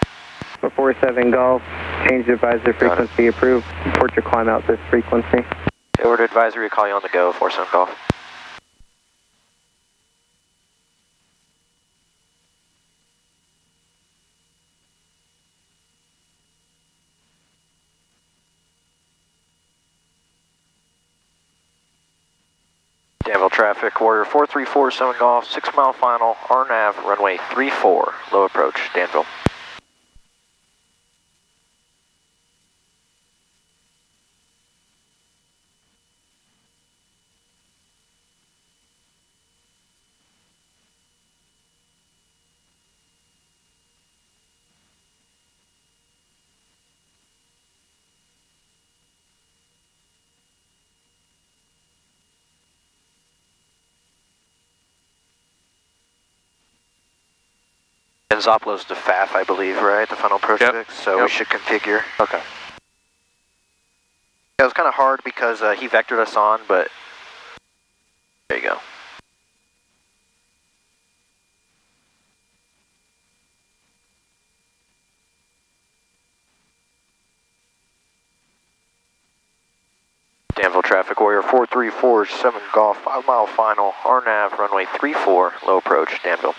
Speaker 2: 47 Golf, change advisor frequency approved, report your climb out this frequency.
Speaker 4: Okay, order advisory, call you on the go 47 Golf. Danville traffic, Warrior 4347 Golf, 6 mile final, RNAV, runway 34, low approach, Danville. And Zoplo's the FAF, I believe, right? The final approach fix, so we should configure.
Speaker 1: Okay.
Speaker 4: It was kind of hard because he vectored us on, but there you go. Danville traffic, Warrior 4347 Golf, 5 mile final, RNAV, runway 34, low approach, Danville.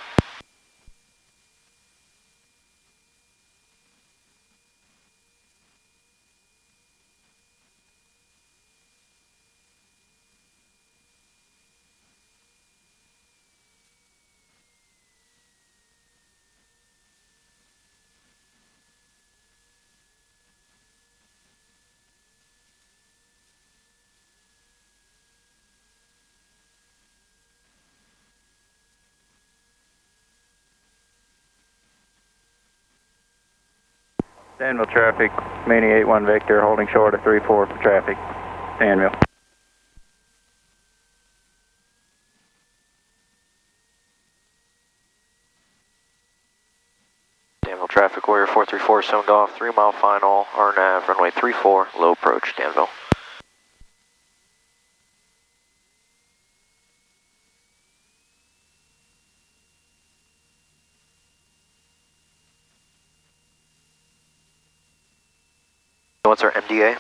Speaker 8: Danville traffic, Mini 81 Victor, holding short of 34 for traffic. Danville.
Speaker 4: Danville traffic, Warrior 4 347 Golf, 3 mile final, RNAV, runway 34, low approach, Danville. What's our MDA?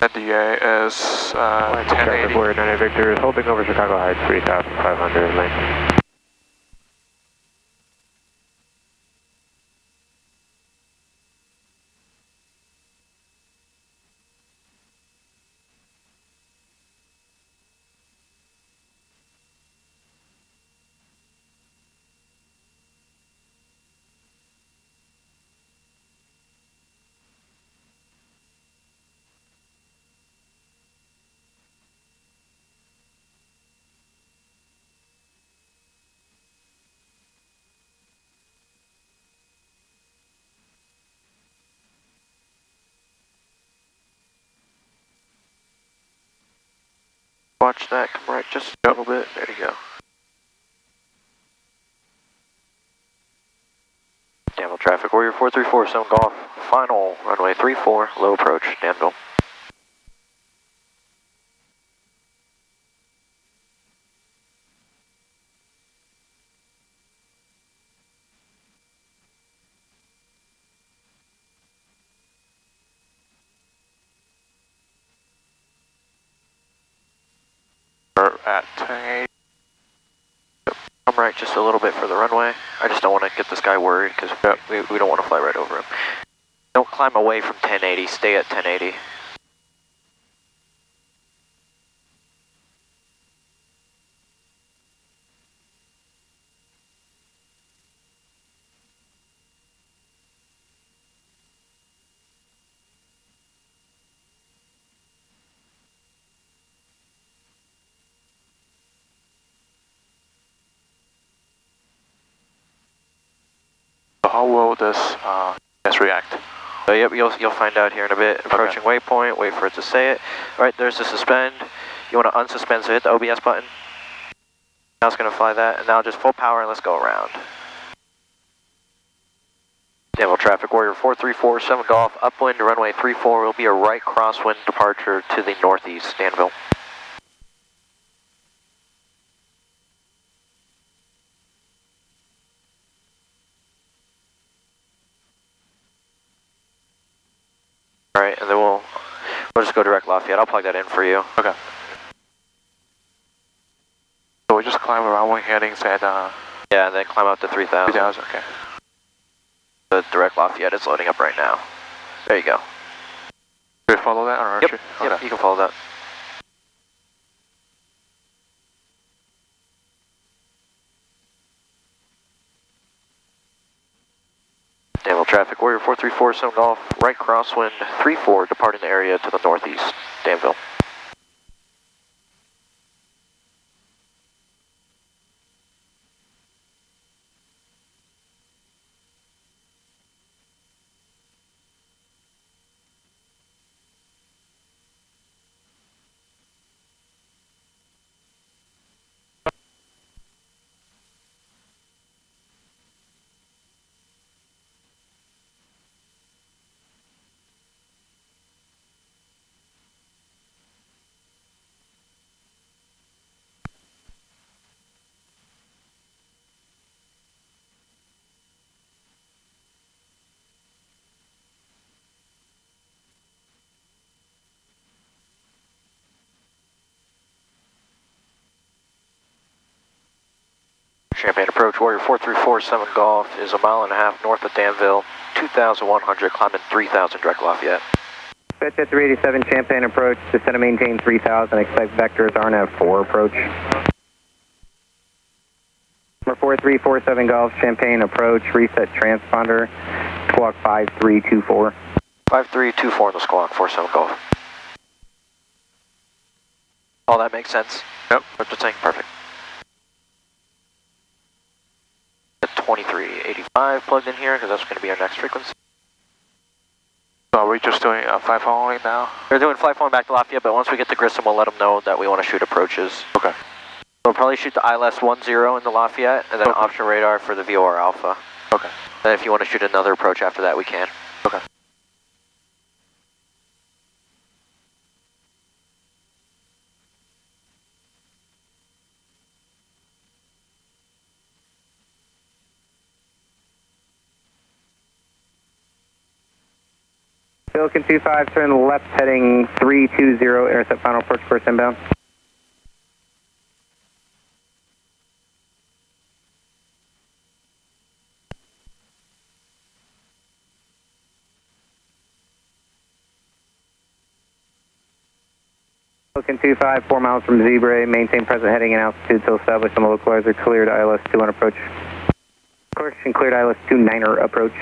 Speaker 1: NDA is 1080.
Speaker 2: Warrior 98 Victor is holding over Chicago Heights, 3,500 lane.
Speaker 4: Watch that, come right just a little bit, there you go. Danville traffic, Warrior 4347 Golf, final, runway 34, low approach, Danville.
Speaker 1: We're at 1080.
Speaker 4: Come right just a little bit for the runway. I just don't want to get this guy worried because we don't want to fly right over him. Don't climb away from 1080, stay at 1080.
Speaker 1: How will this react?
Speaker 4: Yep, you'll find out here in a bit. Approaching waypoint, wait for it to say it. Alright, there's the suspend. You want to unsuspend, so hit the OBS button. Now it's going to fly that, and now just full power and let's go around. Danville traffic, Warrior 4347 Golf, upwind to runway 34 will be a right crosswind departure to the northeast, Danville. Alright, and then we'll just go direct Lafayette. I'll plug that in for you.
Speaker 1: Okay. So we just climb around one headings at
Speaker 4: yeah, and then climb up to 3,000.
Speaker 1: 3,000, okay.
Speaker 4: The direct Lafayette is loading up right now. There you go.
Speaker 1: Do we follow that or
Speaker 4: yep, yep, you can follow that. Danville traffic, Warrior 4347 Golf, right crosswind 34, departing the area to the northeast, Danville. Champaign approach, Warrior 4347 Golf is 1.5 miles north of Danville, 2,100, climbing 3,000 direct Lafayette.
Speaker 2: Fetch at 387 Champaign approach, descend and maintain 3,000, expect vectors RNAV 4 approach. Number 4347 Golf, Champaign approach, reset transponder, squawk 5324.
Speaker 4: 5324 in the squawk, 47 Golf. All that makes sense?
Speaker 1: Yep.
Speaker 4: What you're saying? Perfect. 2385 plugged in here because that's going to be our next frequency.
Speaker 1: So are we just doing fly following now?
Speaker 4: We're doing fly following back to Lafayette, but once we get to Grissom, we'll let them know that we want to shoot approaches.
Speaker 1: Okay.
Speaker 4: We'll probably shoot the ILS 10 in the Lafayette, and then option radar for the VOR Alpha.
Speaker 1: Okay.
Speaker 4: And if you want to shoot another approach after that, we can.
Speaker 1: Okay.
Speaker 2: Falcon 25, turn left heading 320, intercept final approach course inbound. Falcon 25, 4 miles from Zebra, maintain present heading and altitude till established on the localizer, cleared ILS 21 approach. Correction, cleared ILS 29er approach.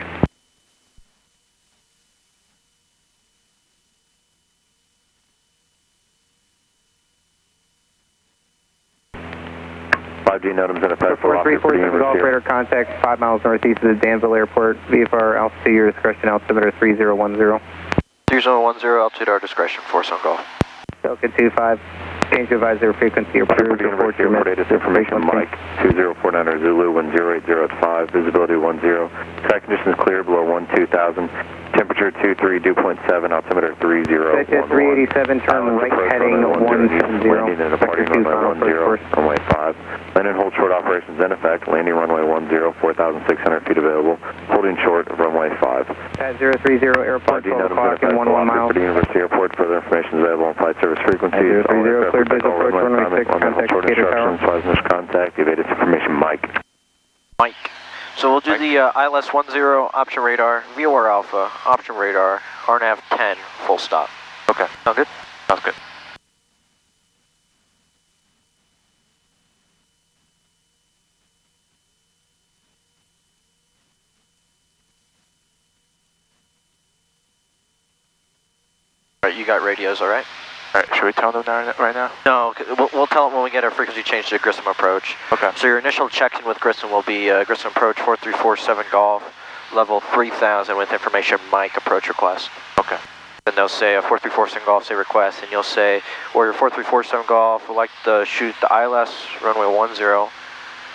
Speaker 7: Notems in effect for
Speaker 2: 434 Golf Radar contact 5 miles northeast of the Danville Airport. VFR altitude your discretion, altimeter 3010.
Speaker 4: 3010, altitude our discretion, force on Golf.
Speaker 2: Falcon 25, change advisor frequency approved. Report your
Speaker 7: latest information, Mike 2049 Zulu 108 at 5, visibility 10. Track conditions clear below 12,000. Temperature 23, dew point 7, altimeter 3011.
Speaker 2: 387, turn right heading 170.
Speaker 7: Landing in departing runway 10, runway 5. Land and hold short operations in effect. Landing runway 10, 4,600 feet available. Holding short of runway 5.
Speaker 2: At 030 airport, 12 o'clock and 11 miles.
Speaker 7: For the University Airport, further information is available on flight service frequencies.
Speaker 2: 030, cleared visual approach, runway 6, contact
Speaker 7: short
Speaker 2: Gator Tower.
Speaker 7: instructions, flies missed contact, evaded information, Mike.
Speaker 4: Mike. So we'll do the ILS 10, option radar, VOR Alpha, option radar, RNAV 10, full stop.
Speaker 1: Okay.
Speaker 4: Sound good?
Speaker 1: Sounds good.
Speaker 4: Alright, you got radios, alright?
Speaker 1: Alright, should we tell them now, right now?
Speaker 4: No, we'll tell them when we get our frequency change to Grissom approach.
Speaker 1: Okay.
Speaker 4: So your initial check-in with Grissom will be Grissom approach 4347 Golf, level 3000 with information Mike approach request.
Speaker 1: Okay.
Speaker 4: Then they'll say a 4347 Golf, say request, and you'll say, or your 4347 Golf would like to shoot the ILS runway 10,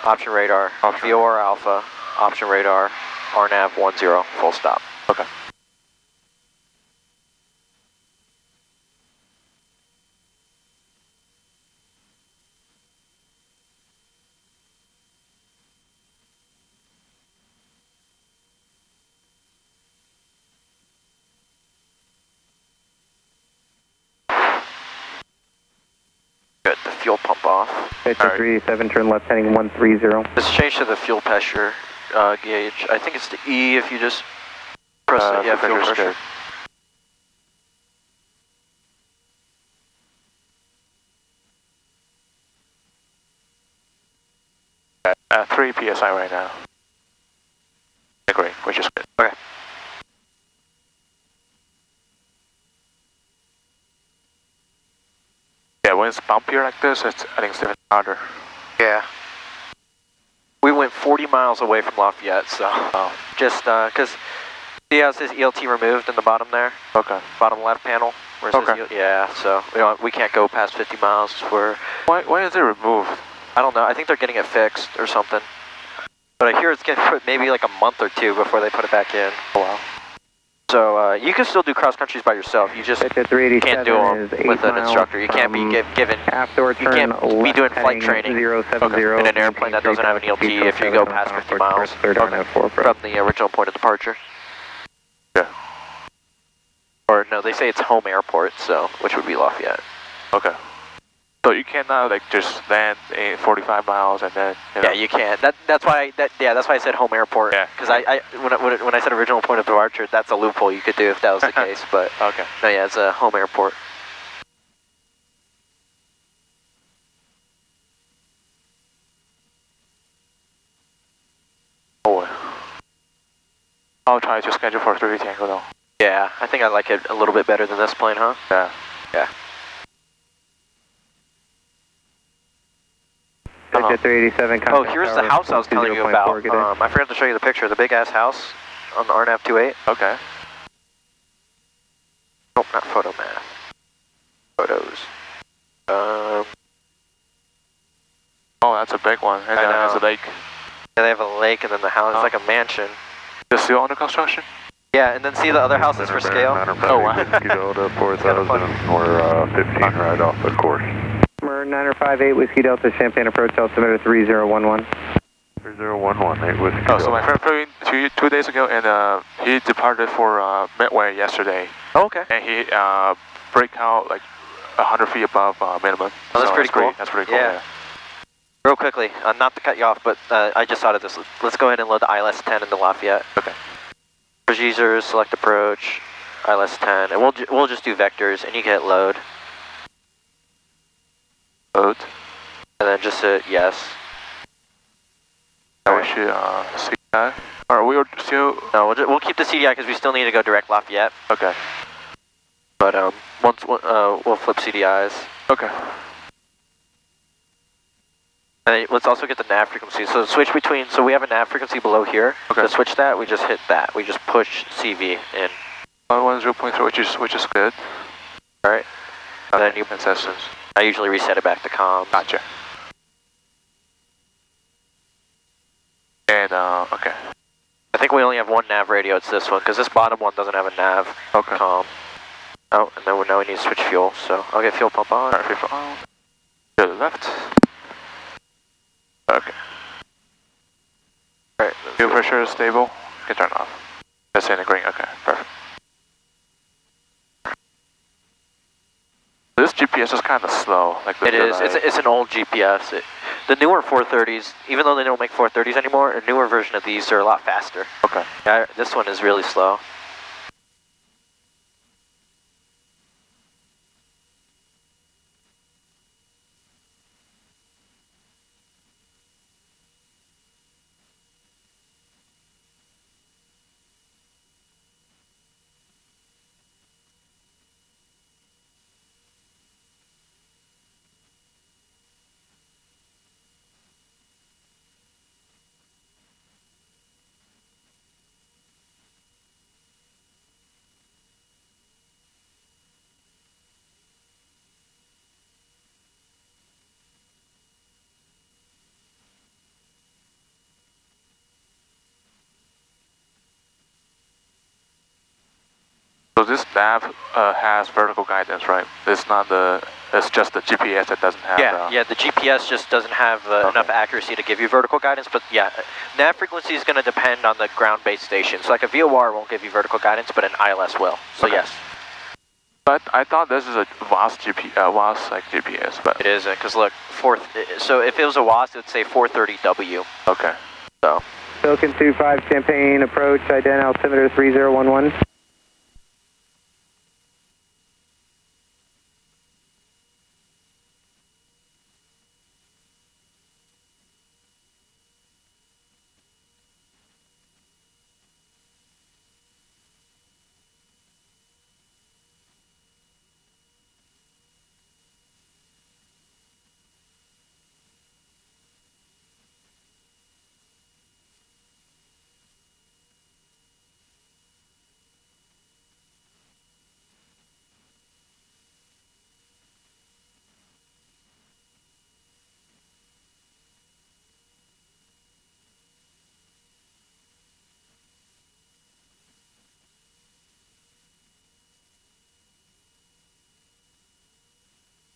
Speaker 4: option radar, VOR Alpha, option radar, RNAV 10, full stop.
Speaker 1: Okay.
Speaker 4: Good, the fuel pump off.
Speaker 2: It's 387, turn left heading 130.
Speaker 4: Let's change to the fuel pressure gauge. I think it's the E if you just press it. Yeah, fuel pressure.
Speaker 1: At 3 PSI right now. Agree, which is good.
Speaker 4: Okay.
Speaker 1: Yeah, when it's bumpier like this, I think it's even harder.
Speaker 4: Yeah. We went 40 miles away from Lafayette, so just because see how it says ELT removed in the bottom there?
Speaker 1: Okay.
Speaker 4: Bottom left panel. Where it says yeah, so we can't go past 50 miles.
Speaker 1: Why is it removed?
Speaker 4: I don't know. I think they're getting it fixed or something. But I hear it's getting put maybe like a month or two before they put it back in.
Speaker 1: Oh wow.
Speaker 4: So you can still do cross countries by yourself. You just can't do them with an instructor. You can't be given. You can't be doing flight training in an airplane that doesn't have an ELT if you go past 50 miles from the original point of departure.
Speaker 1: Yeah.
Speaker 4: Or no, they say it's home airport, so which would be Lafayette.
Speaker 1: Okay. So you cannot like just land 45 miles and then.
Speaker 4: Yeah, you can't. That's why I said home airport. Yeah. Because when I said original point of departure, that's a loophole you could do if that was the case. But
Speaker 1: okay.
Speaker 4: No, yeah, it's a home airport.
Speaker 1: Oh. I'll try to schedule for 3 Tango though.
Speaker 4: Yeah, I think I like it a little bit better than this plane, huh?
Speaker 1: Yeah.
Speaker 4: Yeah.
Speaker 2: At 387,
Speaker 4: oh, here's the house I was telling you about. I forgot to show you the picture. The big ass house on the RNAV 28.
Speaker 1: Okay.
Speaker 4: Nope, not photo math. Photos.
Speaker 1: Oh, that's a big one. And then it has a lake.
Speaker 4: Yeah, they have a lake and then the house is like a mansion.
Speaker 1: Is it still under construction?
Speaker 4: Yeah, and then see the other houses for scale.
Speaker 1: Oh wow.
Speaker 7: Whiskey Delta 4000 or 15 right off the course.
Speaker 2: 958 Whiskey Delta Champagne approach altimeter 3011.
Speaker 7: 3011, Whiskey.
Speaker 1: Oh, so my friend flew in 2 days ago, and he departed for Midway yesterday.
Speaker 4: Oh, okay.
Speaker 1: And he break out like 100 feet above minimum.
Speaker 4: Oh, that's
Speaker 1: so
Speaker 4: pretty cool.
Speaker 1: That's pretty cool.
Speaker 4: Yeah. Real quickly, not to cut you off, but I just thought of this. Let's go ahead and load the ILS 10 into Lafayette.
Speaker 1: Okay.
Speaker 4: Procedures, select approach, ILS 10, and we'll just do vectors, and you can hit load.
Speaker 1: Load.
Speaker 4: And then just hit yes.
Speaker 1: We should CDI. Or we would still.
Speaker 4: No, we'll keep the CDI because we still need to go direct Lafayette.
Speaker 1: Okay.
Speaker 4: But once we'll flip CDIs.
Speaker 1: Okay.
Speaker 4: And let's also get the nav frequency. So switch between. So we have a nav frequency below here.
Speaker 1: Okay.
Speaker 4: To switch that, we just hit that. We just push CV in.
Speaker 1: 110.3, which is good.
Speaker 4: All right. And then you
Speaker 1: concessions.
Speaker 4: I usually reset it back to comms.
Speaker 1: Gotcha. And okay.
Speaker 4: I think we only have one nav radio. It's this one because this bottom one doesn't have a nav.
Speaker 1: Okay.
Speaker 4: Oh, and then now we need to switch fuel. So I'll get fuel pump on.
Speaker 1: Alright, fuel pump on. To the left. Okay. Alright, fuel pressure is stable. You can turn it off. That's in the green. Okay, perfect. This GPS is kind of slow. Like
Speaker 4: it is. It's an old GPS. The newer 430s, even though they don't make 430s anymore, a newer version of these are a lot faster.
Speaker 1: Okay.
Speaker 4: Yeah, this one is really slow.
Speaker 1: So this nav has vertical guidance, right? It's just the GPS that doesn't have.
Speaker 4: Yeah, the GPS just doesn't have enough accuracy to give you vertical guidance. But yeah, nav frequency is going to depend on the ground-based station. So like a VOR won't give you vertical guidance, but an ILS will. So yes.
Speaker 1: But I thought this is a WAS GPS, but
Speaker 4: it isn't. Because look, so if it was a WAS, it would say 430W.
Speaker 1: Okay.
Speaker 4: So.
Speaker 2: Falcon 25 Champaign approach, ident altimeter 3011.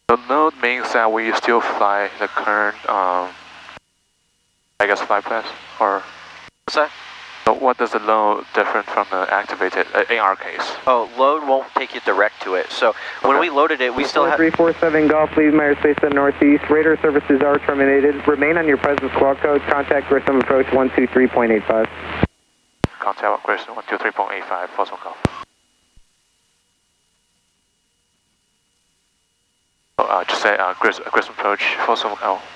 Speaker 1: The node means that we still fly the current, I guess, flight path, or?
Speaker 4: What's that?
Speaker 1: So what does the load different from the activated, in our case?
Speaker 4: Oh, load won't take you direct to it. So when we loaded it, we still have...
Speaker 2: 347 Golf, leave my airspace to the northeast. Radar services are terminated. Remain on your present squawk code. Contact Grissom approach 123.85.
Speaker 1: Contact Grissom 123.85, Fossil Golf. Just say Grissom approach,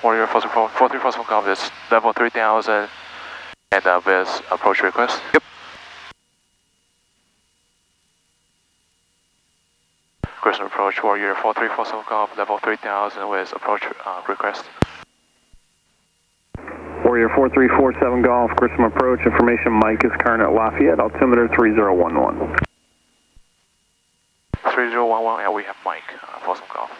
Speaker 1: Warrior Fossil 43 Fossil Golf is level 3000 and with approach request.
Speaker 4: Yep.
Speaker 1: Grissom approach, Warrior 43 Fossil Golf, level 3000 with approach request.
Speaker 11: Warrior 4347 Golf, Grissom approach, information Mike is current at Lafayette, altimeter 3011.
Speaker 1: 3011, yeah, we have Mike, Fossil Golf.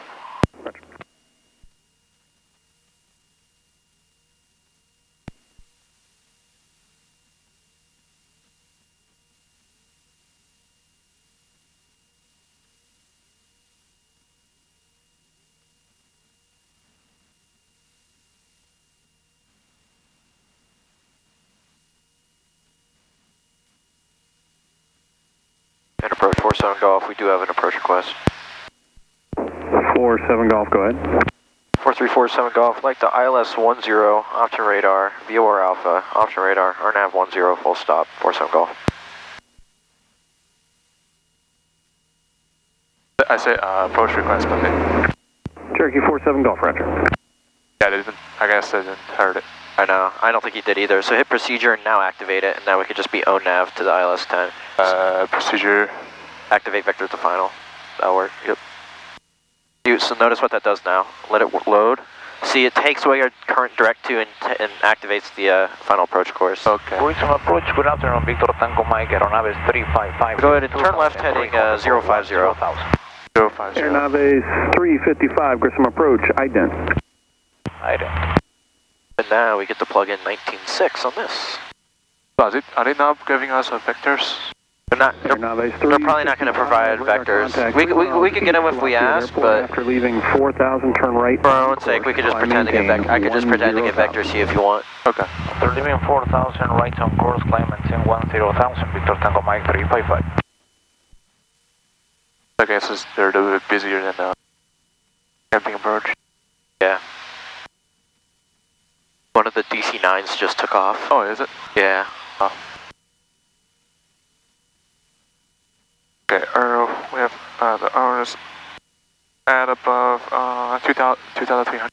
Speaker 4: 47 Golf, we do have an approach request.
Speaker 11: 47 Golf, go ahead.
Speaker 4: 4347 Golf, like the ILS 10, option radar, VOR Alpha, option radar, RNAV 10, full stop, 47 Golf.
Speaker 1: I say approach request, okay.
Speaker 11: Cherokee 47 Golf, roger.
Speaker 1: Yeah, I guess I didn't heard it.
Speaker 4: I know, I don't think he did either. So hit procedure and now activate it, and now we could just be ONAV to the ILS 10.
Speaker 1: Procedure.
Speaker 4: Activate vector to final. That'll work, yep. So notice what that does now. Let it load. See, it takes away your current direct to and activates the final approach course.
Speaker 1: Okay.
Speaker 12: Approach, good afternoon, Victor Tango Mike, Aeronaves 355.
Speaker 4: Go ahead and turn left heading 050.
Speaker 1: 050.
Speaker 11: Aeronaves 355, Grissom approach, ident.
Speaker 12: Ident.
Speaker 4: And now we get to plug in 19.6 on this.
Speaker 1: So are they not giving us vectors?
Speaker 4: They're probably not going to provide vectors. We could get them if we ask, but
Speaker 11: after leaving 4,000, turn right.
Speaker 4: For our own sake, we could just pretend to get vectors. I could just pretend to get vectors here if you want.
Speaker 1: Okay.
Speaker 12: After leaving 4,000, right on course, climb and 10,000, Victor Tango Mike 355.
Speaker 1: I guess they're a little bit busier than the camping approach.
Speaker 4: Yeah. One of the DC-9s just took off.
Speaker 1: Oh, is it?
Speaker 4: Yeah.
Speaker 1: Oh. Okay, we have the hours at above 2,300.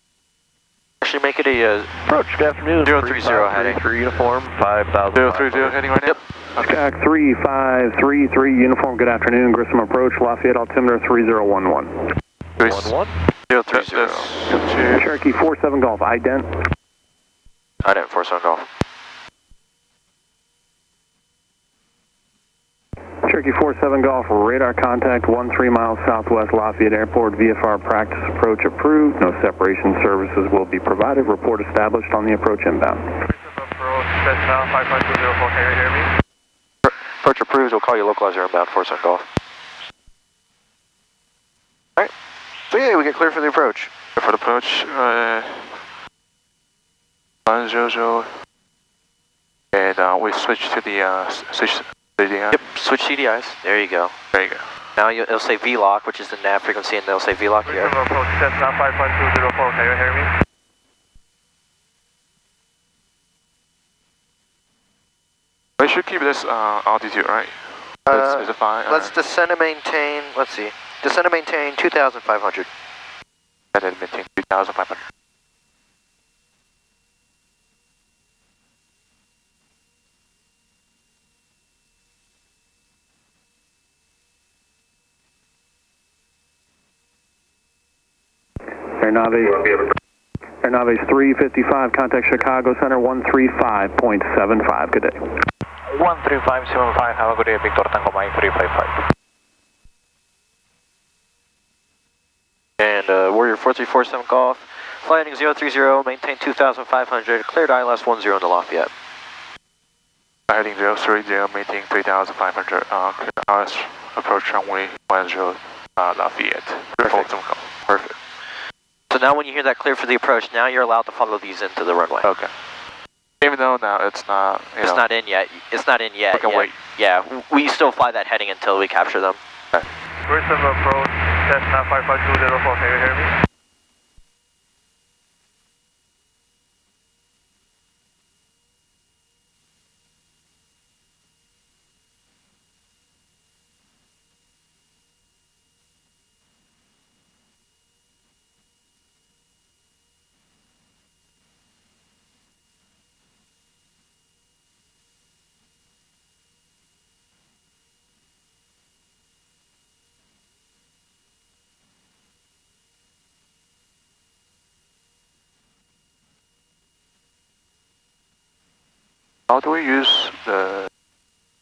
Speaker 4: Actually, make it a
Speaker 12: Approach, good afternoon.
Speaker 4: 030 heading.
Speaker 12: For uniform, 5,000.
Speaker 1: 030 heading right now?
Speaker 4: Yep.
Speaker 1: Okay.
Speaker 11: Jack 3533, uniform, good afternoon, Grissom approach, Lafayette altimeter 3011.
Speaker 4: 11? 030.
Speaker 11: Cherokee 47 Golf, ident.
Speaker 4: Ident 47 Golf.
Speaker 11: Cherokee 47 Golf, radar contact 13 miles southwest Lafayette Airport, VFR practice approach approved. No separation services will be provided. Report established on the approach inbound.
Speaker 12: Approach, Cessna 5524, can you hear me?
Speaker 4: Approach approved, we'll call you localizer inbound 47 Golf. Alright, so yeah, we get clear for the approach.
Speaker 1: For the approach, 100, and we switch to the CDI.
Speaker 4: Yep, switch CDIs. There you go.
Speaker 1: There you go.
Speaker 4: Now it'll say VLOC, which is the nav frequency, and they'll say VLOC here.
Speaker 12: Approach, Cessna 55204, can you hear me?
Speaker 1: We should keep this altitude, right? Is it fine?
Speaker 4: Let's descend and maintain, let's see. Descend and maintain 2,500.
Speaker 1: And then maintain 2,500.
Speaker 11: Aeronaves 355, contact Chicago Center 135.75, good day.
Speaker 12: 13575, have a good day, Victor Tango Mike 355.
Speaker 4: And Warrior 4347 Golf, flight heading 030, maintain 2,500, cleared ILS 10 in the Lafayette.
Speaker 1: Heading 030, maintain 3,500, ILS approach runway 10, Lafayette.
Speaker 4: Perfect. Perfect. So now when you hear that clear for the approach, now you're allowed to follow these into the runway.
Speaker 1: Okay. Even though now it's not,
Speaker 4: it's not in yet. It's not in yet.
Speaker 1: We can wait.
Speaker 4: Yeah, we still fly that heading until we capture them.
Speaker 1: Okay.
Speaker 12: Grissom approach, Cessna 55204, can you hear me?
Speaker 1: How do we use the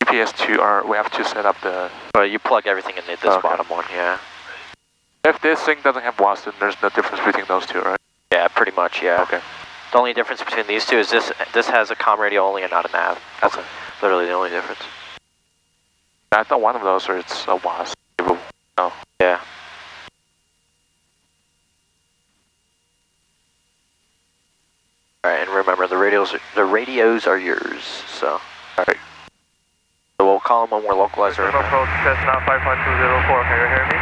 Speaker 1: GPS to, we have to set up the...
Speaker 4: You plug everything in this bottom one, yeah.
Speaker 1: If this thing doesn't have watts, then there's no difference between those two, right?
Speaker 4: Yeah, pretty much, yeah.
Speaker 1: Okay.
Speaker 4: The only difference between these two is this has a comm radio only and not a nav. That's literally the only difference.
Speaker 1: I thought one of those or it's a watts. No.
Speaker 4: Yeah. Alright, and remember the radios are yours, so.
Speaker 1: Alright.
Speaker 4: So we'll call them when we're localizer.
Speaker 6: Approach Cessna 51204, can you hear me?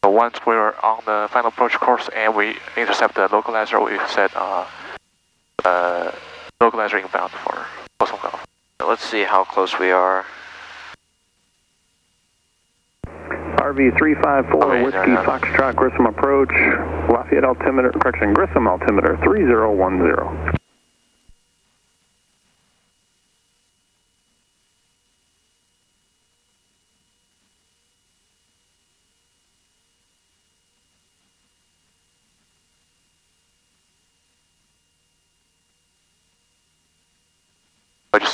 Speaker 1: So once we're on the final approach course and we intercept the localizer, we set localizer inbound for Folsom Golf.
Speaker 4: Let's see how close we are.
Speaker 11: RV 354, Whiskey Foxtrot, Grissom approach, Lafayette altimeter, correction, Grissom altimeter 3010.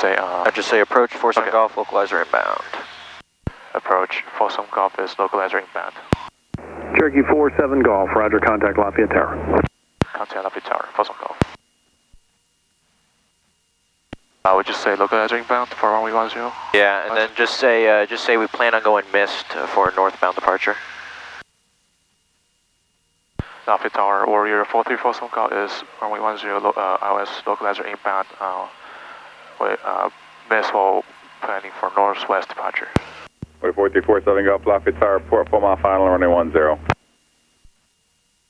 Speaker 1: I'd
Speaker 4: just say approach Folsom Golf, localizer inbound.
Speaker 1: Approach Folsom Golf is localizer inbound.
Speaker 11: Cherokee 47 Golf, roger, contact Lafayette Tower.
Speaker 1: Contact Lafayette Tower, Folsom Golf. I would just say localizer inbound for 1110.
Speaker 4: Yeah, and then just say we plan on going missed for northbound departure.
Speaker 1: Lafayette Tower, Warrior 43 Folsom Golf is 1110, IOS localizer inbound. Miss while planning for northwest departure.
Speaker 7: 4347 Golf, Lafayette Tower, report 4 mile final, running 10.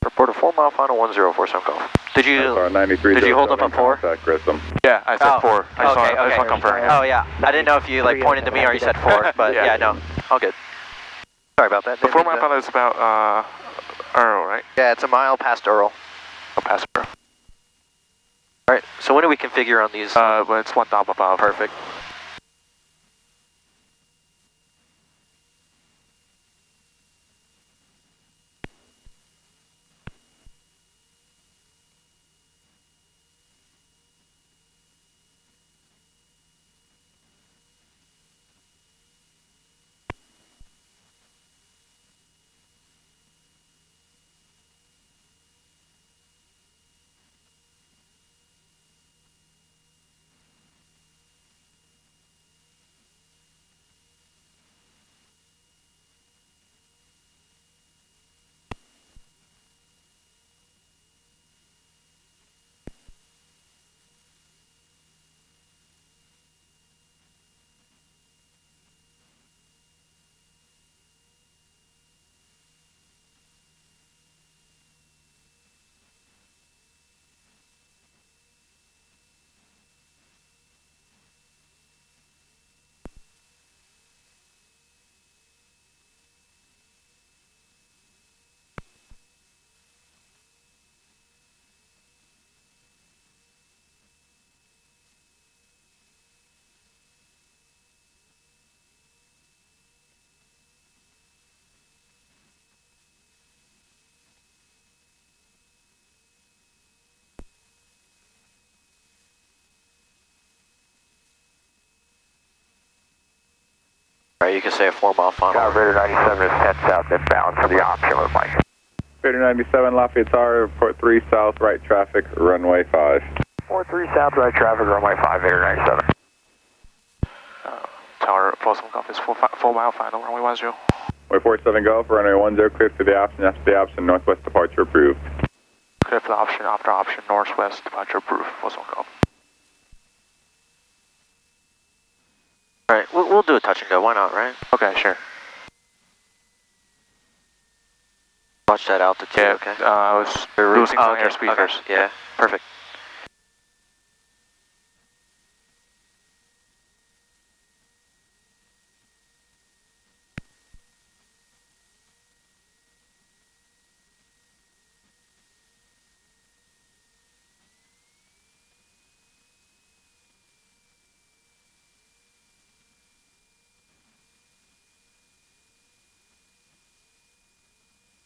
Speaker 4: Report a 4 mile final 10 for some Golf. Did you hold up on 4?
Speaker 7: Grissom.
Speaker 1: Yeah, I said 4. I just want to confirm. Yeah.
Speaker 4: Oh yeah, I didn't know if you like pointed to me or you said 4, but yeah, no, all good. Sorry about that.
Speaker 1: The 4 mile final is about Earl, right?
Speaker 4: Yeah, it's a mile past Earl.
Speaker 1: Past Earl.
Speaker 4: Alright, so when do we configure on these?
Speaker 1: When it's 1 dot above.
Speaker 4: Perfect. Alright, you can say a 4 mile final.
Speaker 6: Raider 97 is 10 south inbound for the option with Mike.
Speaker 7: Raider 97, Lafayette Tower, report 3 south, right traffic, runway 5.
Speaker 6: 43 south, right traffic, runway 5, Raider 97.
Speaker 1: Tower, Folsom Golf is 4 mile final, runway 10.
Speaker 7: Way 47 Golf, runway 10, cleared for the option, after the option, northwest departure approved.
Speaker 1: Clear for the option, after option, northwest departure approved, Folsom Golf.
Speaker 4: Alright, we'll do a touch and go, why not, right?
Speaker 1: Okay, sure.
Speaker 4: Watch that altitude,
Speaker 1: yeah,
Speaker 4: okay?
Speaker 1: I was losing some airspeed first.
Speaker 4: Yeah, perfect.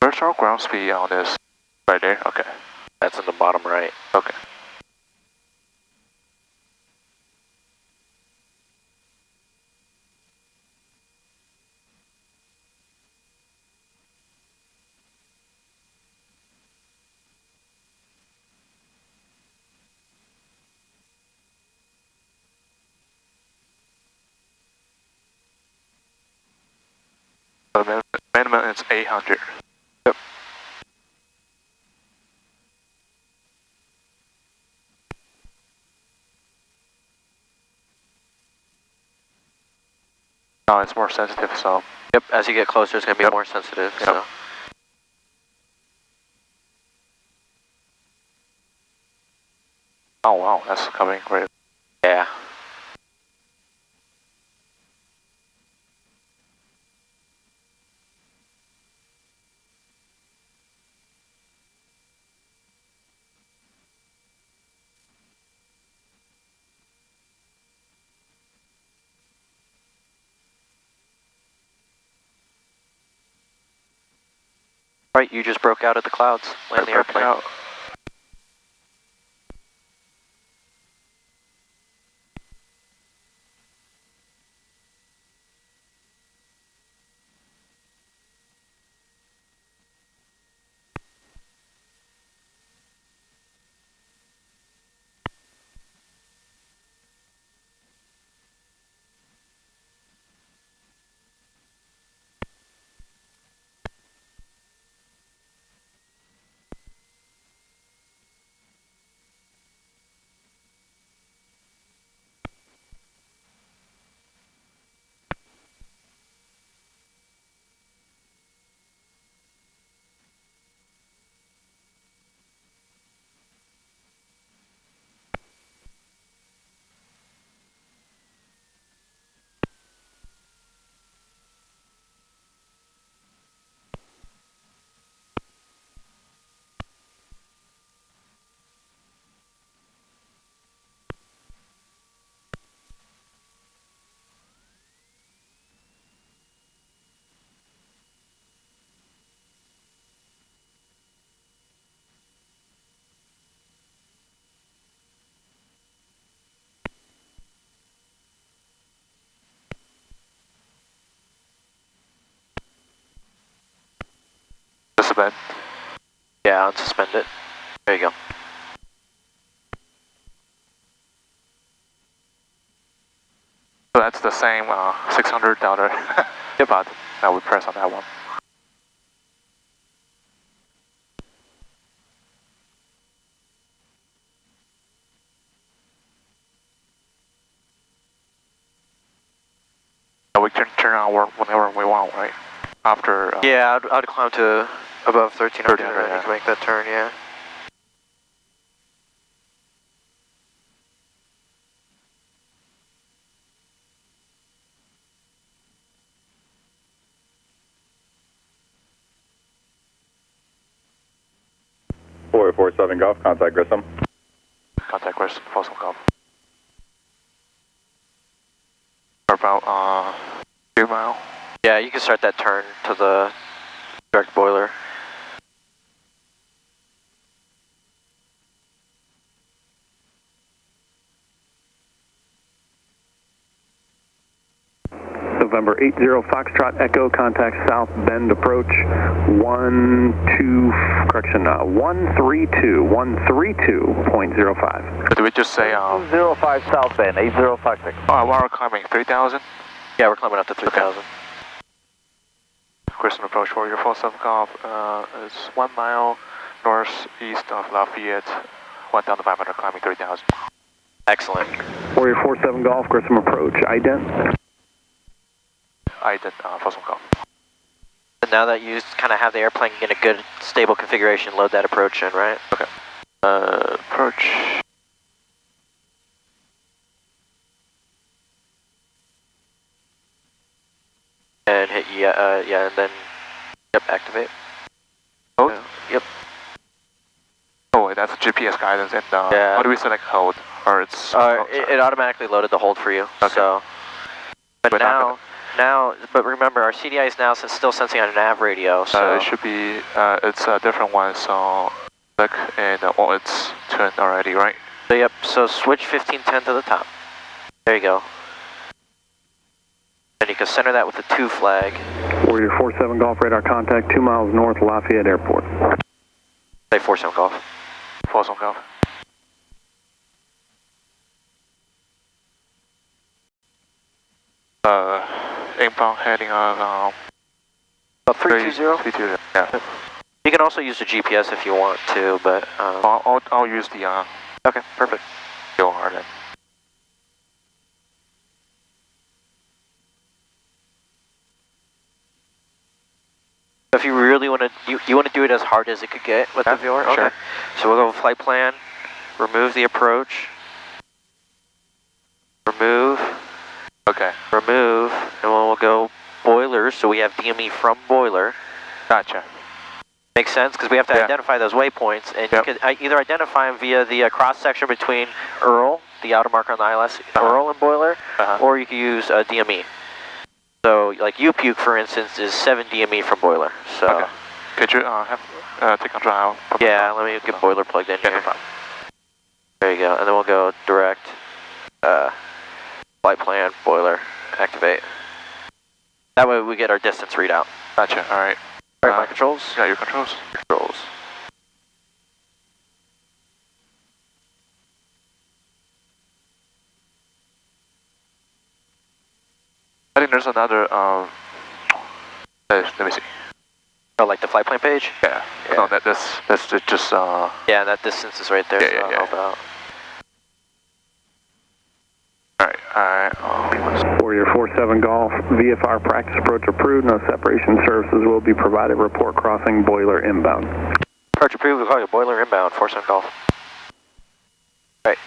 Speaker 1: Where's our ground speed on this? Right there? Okay.
Speaker 4: That's in the bottom right.
Speaker 1: Okay. The minimum is 800. Yep. No, it's more sensitive, so.
Speaker 4: Yep, as you get closer, it's going to be more sensitive, so.
Speaker 1: Oh wow, that's coming great.
Speaker 4: Yeah. Right, you just broke out of the clouds, land the airplane.
Speaker 1: Out. Suspend.
Speaker 4: Yeah, unsuspend it. There you go.
Speaker 1: So that's the same $600 but I would press on that one. We can turn on whenever we want, right? After.
Speaker 4: Yeah, I'd climb to above 1300
Speaker 1: yeah.
Speaker 4: to make that turn, yeah.
Speaker 7: Four 47 Golf, contact Grissom.
Speaker 1: Contact Grissom, Folsom Golf. About 2 mile.
Speaker 4: Yeah, you can start that turn to the direct boiler.
Speaker 11: November 80 Foxtrot Echo, contact South Bend approach 132.05.
Speaker 1: Did we just say
Speaker 12: 205 South Bend, 8056.
Speaker 1: Oh, we're climbing 3,000?
Speaker 4: Yeah, we're climbing up to 3,000.
Speaker 1: Okay. Grissom approach for your Folsom Golf. It's 1 mile northeast of Lafayette, 1,500 climbing 3,000.
Speaker 4: Excellent.
Speaker 11: Warrior 47 Golf, Grissom approach, ident.
Speaker 1: Folsom Golf.
Speaker 4: And now that you kind of have the airplane in a good, stable configuration, load that approach in, right?
Speaker 1: Okay. Approach.
Speaker 4: And hit yeah, and then activate.
Speaker 1: Hold?
Speaker 4: Yep.
Speaker 1: Oh, that's GPS guidance, and how do we select hold? Or it's
Speaker 4: it automatically loaded the hold for you.
Speaker 1: Okay.
Speaker 4: So, but but remember, our CDI is now still sensing on a nav radio. So
Speaker 1: it should be it's a different one. So click and it's tuned already, right?
Speaker 4: So yep. So switch 1510 to the top. There you go. And you can center that with the 2 flag.
Speaker 11: Warrior 47 Golf, radar contact 2 miles north Lafayette Airport.
Speaker 4: Say 47 Golf.
Speaker 1: Folsom Golf. Inbound heading on
Speaker 4: about 320.
Speaker 1: 320. Yeah.
Speaker 4: You can also use the GPS if you want to, but
Speaker 1: I'll use the
Speaker 4: okay, perfect.
Speaker 1: then.
Speaker 4: If you really want to, you want to do it as hard as it could get with the VOR? Okay.
Speaker 1: Sure.
Speaker 4: So we'll go flight plan, remove the approach, remove,
Speaker 1: Okay.
Speaker 4: remove, and then we'll go boilers, so we have DME from boiler.
Speaker 1: Gotcha.
Speaker 4: Makes sense, because we have to identify those waypoints, and you can either identify them via the cross-section between Earl, the outer marker on the ILS, Earl and boiler, or you can use DME. So, like UPuke, for instance, is 7 DME from boiler. So,
Speaker 1: okay. Could you take control out?
Speaker 4: Yeah, let me get boiler plugged in here.
Speaker 1: No problem.
Speaker 4: There you go, and then we'll go direct, flight plan, boiler, activate. That way we get our distance readout.
Speaker 1: Gotcha, alright.
Speaker 4: Alright, my controls?
Speaker 1: Yeah, your controls.
Speaker 4: Controls.
Speaker 1: I think there's another, let me see.
Speaker 4: Oh, like the flight plan page?
Speaker 1: Yeah. No, that's just,
Speaker 4: Yeah, that distance is right there, so I'll help out.
Speaker 1: Alright.
Speaker 11: Warrior 47 Golf, VFR practice approach approved. No separation services will be provided. Report crossing boiler inbound.
Speaker 4: Approach approved, we'll call you boiler inbound, 47 Golf. Right.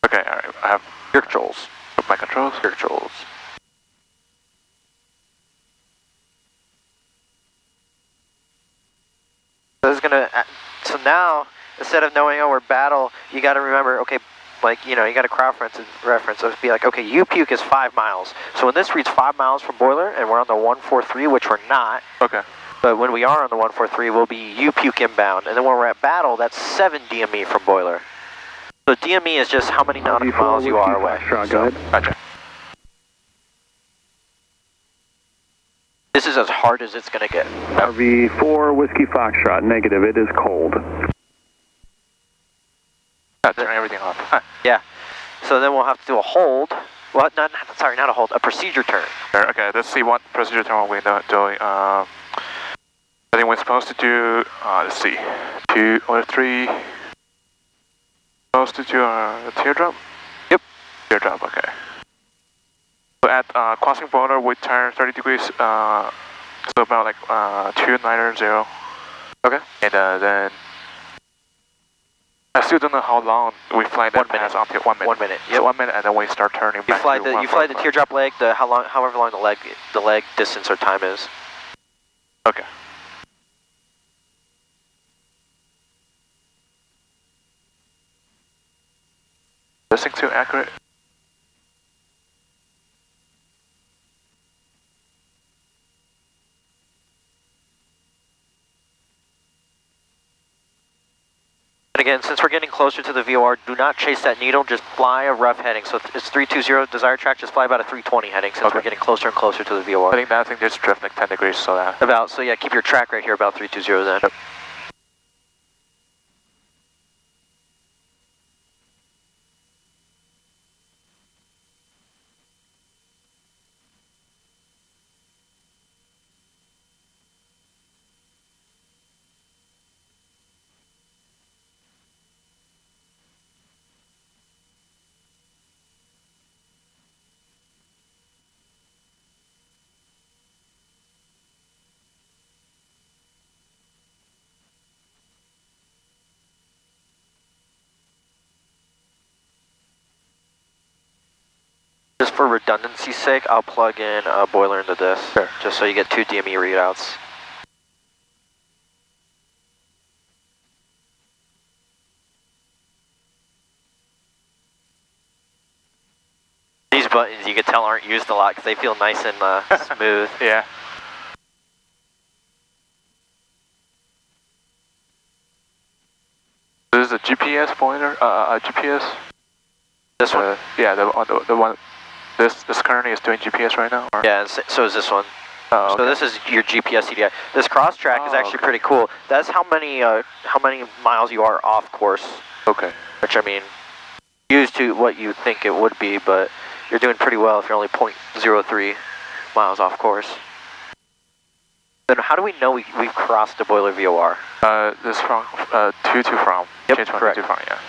Speaker 1: Okay, alright. I have
Speaker 4: your controls.
Speaker 1: My controls?
Speaker 4: Your controls. So this is gonna, so now, instead of knowing, oh, we're battle, you gotta remember, okay, like, you know, you got a crowd reference, so it'd be like, okay, UPuke is 5 miles. So when this reads 5 miles from boiler, and we're on the 143, which we're not.
Speaker 1: Okay.
Speaker 4: But when we are on the 143, we'll be UPuke inbound. And then when we're at battle, that's 7 DME from boiler. So DME is just how many nautical miles you are away.
Speaker 11: Go ahead.
Speaker 1: Gotcha.
Speaker 4: This is as hard as it's gonna get.
Speaker 11: RV4 Whiskey Foxtrot, negative, it is cold.
Speaker 1: Turn everything off.
Speaker 4: Yeah. So then we'll have to do a hold. Well, not a hold, a procedure turn.
Speaker 1: Okay, let's see what procedure turn we're doing. I think we're supposed to do, let's see, 2 or 3. Supposed to do a teardrop?
Speaker 4: Yep.
Speaker 1: Teardrop, okay. So at crossing boiler, we turn 30 degrees, so about like 290.
Speaker 4: Okay.
Speaker 1: And then, I still don't know how long we fly that pass until 1 minute.
Speaker 4: 1 minute.
Speaker 1: Yep. So 1 minute, and then we start turning back.
Speaker 4: You fly the teardrop leg, however long the leg distance or time is.
Speaker 1: Okay. This thing too accurate.
Speaker 4: And again, since we're getting closer to the VOR, do not chase that needle, just fly a rough heading. So it's 320, desired track, just fly about a 320 heading since we're getting closer and closer to the VOR.
Speaker 1: I think just drift like 10 degrees, so that.
Speaker 4: So yeah, keep your track right here, about 320 then.
Speaker 1: Yep.
Speaker 4: Just for redundancy's sake, I'll plug in a boiler into this, just so you get 2 DME readouts. These buttons, you can tell, aren't used a lot because they feel nice and smooth.
Speaker 1: Yeah. This is a GPS pointer, GPS?
Speaker 4: This one?
Speaker 1: Yeah, the one, this currently is doing GPS right now? Or?
Speaker 4: Yeah, and so is this one.
Speaker 1: Oh, okay.
Speaker 4: So this is your GPS CDI. This cross track is actually pretty cool. That's how many miles you are off course.
Speaker 1: Okay.
Speaker 4: Which, I mean, used to what you think it would be, but you're doing pretty well if you're only 0.03 miles off course. Then how do we know we've crossed the boiler VOR?
Speaker 1: This from, to from.
Speaker 4: Yep, correct.
Speaker 1: To from, yeah.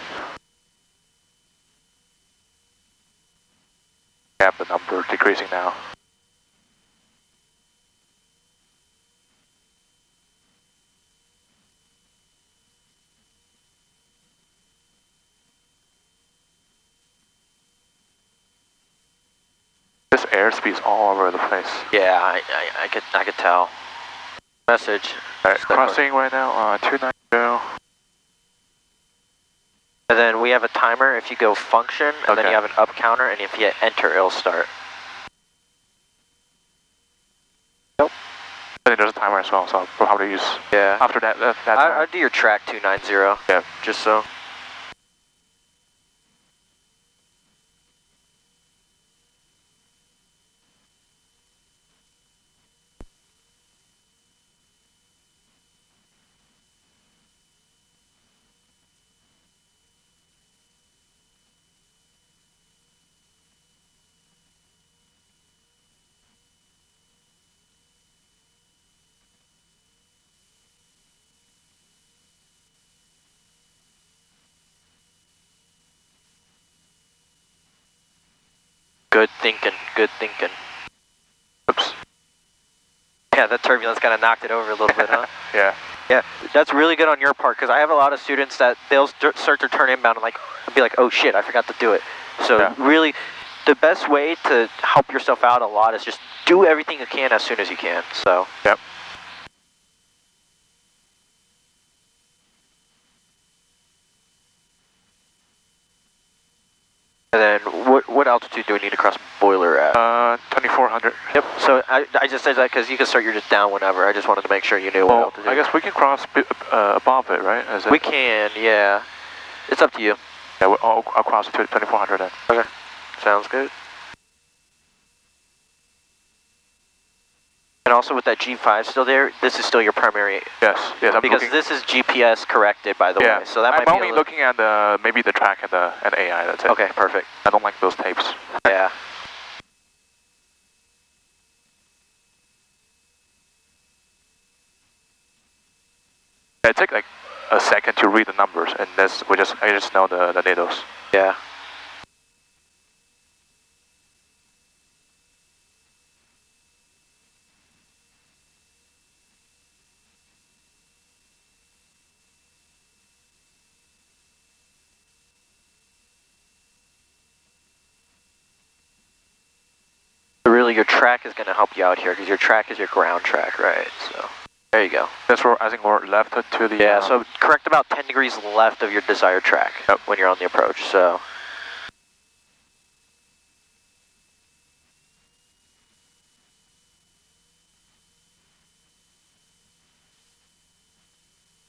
Speaker 1: We have the number decreasing now. airspeed's all over the place.
Speaker 4: Yeah, I could tell. Message.
Speaker 1: Alright, crossing right now, 290.
Speaker 4: And then we have a timer if you go function, and then you have an up counter, and if you hit enter, it'll start. Nope.
Speaker 1: I think there's a timer as well, so I'll probably use.
Speaker 4: Yeah.
Speaker 1: After that
Speaker 4: I'll do your track 290.
Speaker 1: Yeah.
Speaker 4: Just so. Good thinking, good thinking.
Speaker 1: Oops.
Speaker 4: Yeah, that turbulence kind of knocked it over a little bit, huh?
Speaker 1: Yeah.
Speaker 4: Yeah, that's really good on your part, because I have a lot of students that they'll start to turn inbound and be like, oh shit, I forgot to do it. So really, the best way to help yourself out a lot is just do everything you can as soon as you can, so.
Speaker 1: Yep.
Speaker 4: And then, what altitude do we need to cross boiler at?
Speaker 1: 2400.
Speaker 4: Yep, so I just said that because you can start your just down whenever. I just wanted to make sure you knew what altitude.
Speaker 1: I guess we can cross above it, right?
Speaker 4: We can, yeah. It's up to you.
Speaker 1: Yeah, I'll cross to 2400 then.
Speaker 4: Okay, sounds good. And also with that G5 still there, this is still your primary.
Speaker 1: Yes, I'm
Speaker 4: because this is GPS corrected, by the way. So that might
Speaker 1: I'm only looking at maybe the track and AI, that's it.
Speaker 4: Okay, perfect.
Speaker 1: I don't like those tapes.
Speaker 4: Yeah.
Speaker 1: It takes like a second to read the numbers, and I just know the NATOs.
Speaker 4: Yeah. Really, your track is going to help you out here because your track is your ground track, right? So there you go.
Speaker 1: That's where I think we're left to the.
Speaker 4: Yeah, so correct about 10 degrees left of your desired track when you're on the approach. So.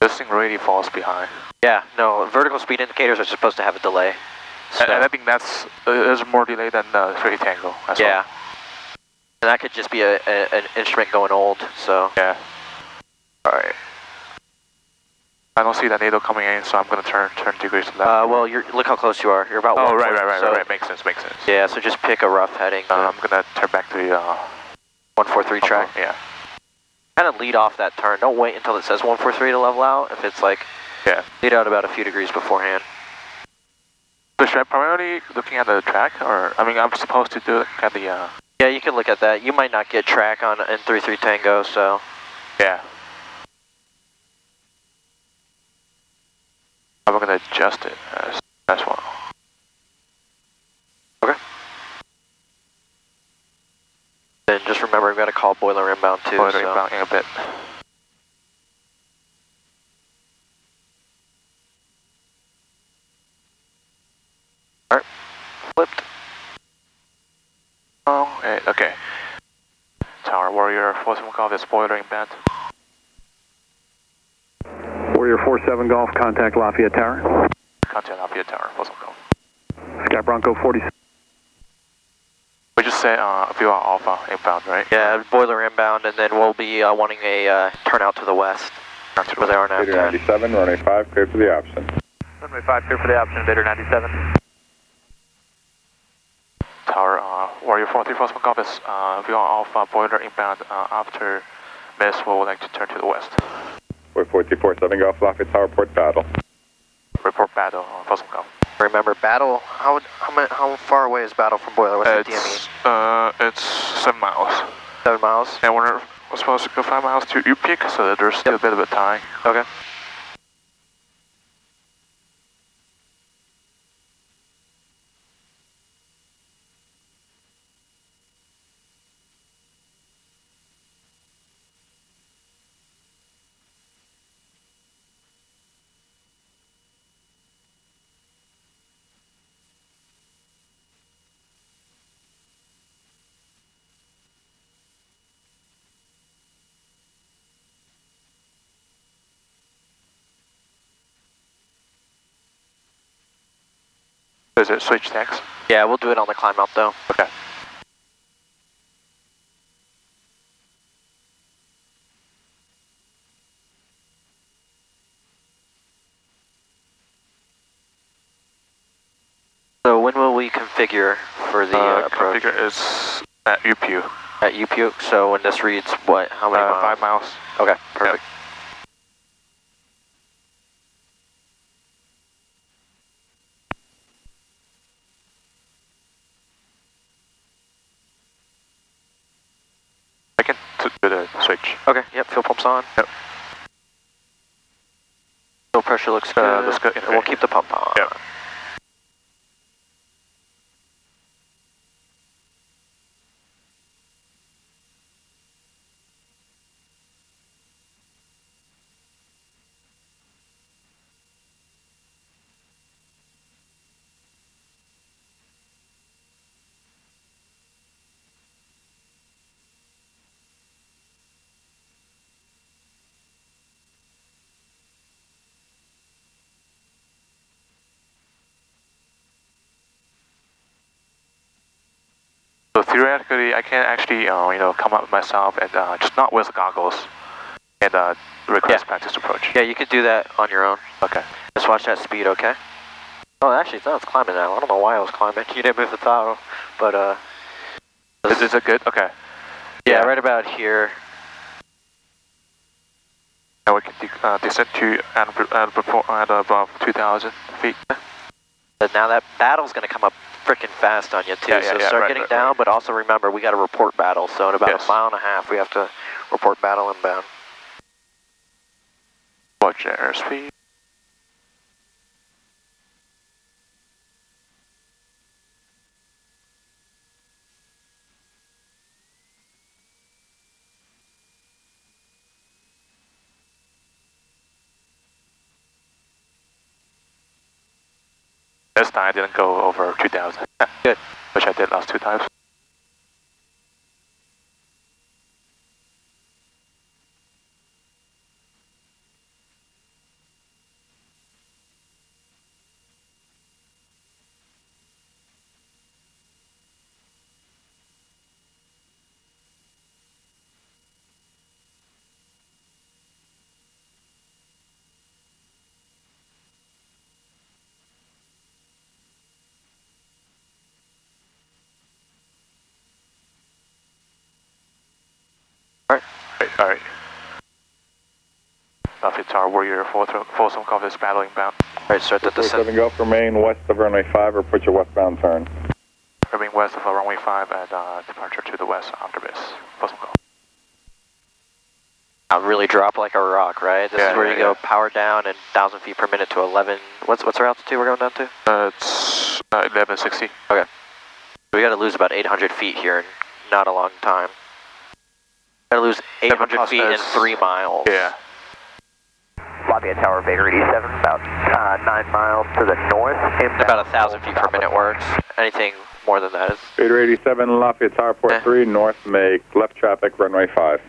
Speaker 1: This thing really falls behind.
Speaker 4: Yeah, no, vertical speed indicators are supposed to have a delay. So.
Speaker 1: And I think there's more delay than 3 Tango as well.
Speaker 4: Yeah. And that could just be an instrument going old, so.
Speaker 1: Yeah.
Speaker 4: Alright.
Speaker 1: I don't see that NATO coming in, so I'm going to turn degrees left.
Speaker 4: Well, look how close you are. You're about 1
Speaker 1: right. Makes sense.
Speaker 4: Yeah, so just pick a rough heading.
Speaker 1: I'm going to turn back to the
Speaker 4: 143 track.
Speaker 1: Yeah.
Speaker 4: Kind of lead off that turn. Don't wait until it says 143 to level out. If it's like, lead out about a few degrees beforehand.
Speaker 1: So should I primarily looking at the track, or I mean, I'm supposed to do at the.
Speaker 4: Yeah, you can look at that. You might not get track on in 33 Tango, so.
Speaker 1: Yeah. I'm gonna adjust it as well.
Speaker 4: Okay. Then just remember, we've got to call boiler inbound too.
Speaker 1: Boiler inbound in a bit.
Speaker 4: Alright, flipped.
Speaker 1: Oh, okay. Tower Warrior 47 Golf is boiler inbound.
Speaker 11: Warrior 47 Golf, contact Lafayette Tower.
Speaker 1: Contact Lafayette Tower, 47 Golf.
Speaker 11: Sky Bronco 47.
Speaker 1: We just say if you are Alpha inbound, right?
Speaker 4: Yeah, boiler inbound, and then we'll be wanting a turnout to the west. Where they are now.
Speaker 7: Vader 97, runway 5, clear for the option.
Speaker 6: Runway 5, clear for the option, Vader 97.
Speaker 1: Tower Warrior 43 Frostman Golf is if you are Alpha boiler inbound after miss, we would like to turn to the west.
Speaker 7: Warrior 447 Golf, Lafayette Tower, report battle.
Speaker 1: Report battle, Frostman Golf.
Speaker 4: Remember, battle, how far away is battle from boiler? What's the DME?
Speaker 1: It's 7 miles.
Speaker 4: 7 miles?
Speaker 1: And we're supposed to go 5 miles to U-Peak, so there's still a bit of a time.
Speaker 4: Okay.
Speaker 1: Is it switch tags?
Speaker 4: Yeah, we'll do it on the climb up though.
Speaker 1: Okay.
Speaker 4: So when will we configure for the approach?
Speaker 1: Configure is at UPU.
Speaker 4: At UPU, so when this reads what, how many miles?
Speaker 1: 5 miles.
Speaker 4: Okay, perfect.
Speaker 1: Yep. I can do the switch.
Speaker 4: Okay, yep, fuel pump's on.
Speaker 1: Yep.
Speaker 4: Fuel pressure looks good.
Speaker 1: Looks good.
Speaker 4: And we'll keep the pump on.
Speaker 1: Yep. So theoretically, I can actually, come up myself and just not with goggles and request practice approach.
Speaker 4: Yeah, you could do that on your own.
Speaker 1: Okay.
Speaker 4: Just watch that speed, okay? Oh, actually, it's climbing now. I don't know why I was climbing. You didn't move the throttle, but
Speaker 1: Is it good? Okay.
Speaker 4: Yeah, right about here.
Speaker 1: And we can descend to at above 2,000 feet.
Speaker 4: But now that battle's going to come up freaking fast on you too, so start getting down, but also remember we got to report battle, so in about a mile and a half we have to report battle inbound.
Speaker 1: Watch your airspeed. This time I didn't go over 2,000.
Speaker 4: Good.
Speaker 1: Which I did last 2 times. Alright. Lafayette Tower, Warrior, Folsom Golf is battling bound.
Speaker 4: Alright, start the descent.
Speaker 7: 7 Golf, remain west of runway 5 or put your westbound turn.
Speaker 1: Remain west of runway 5 and departure to the west after this. Folsom Golf.
Speaker 4: I'll really drop like a rock, right? This is where you go power down and 1,000 feet per minute to 11. What's our altitude we're going down to?
Speaker 1: It's 1160.
Speaker 4: Okay. We got to lose about 800 feet here in not a long time. Got to lose 800 feet in 3 miles.
Speaker 1: Yeah.
Speaker 6: Lafayette Tower, Vader E7, about 9 miles to the north.
Speaker 4: About 1,000 feet per minute works. Anything more than that is...
Speaker 7: Vader 87, Lafayette Tower, port 3, north, make left traffic, runway 5.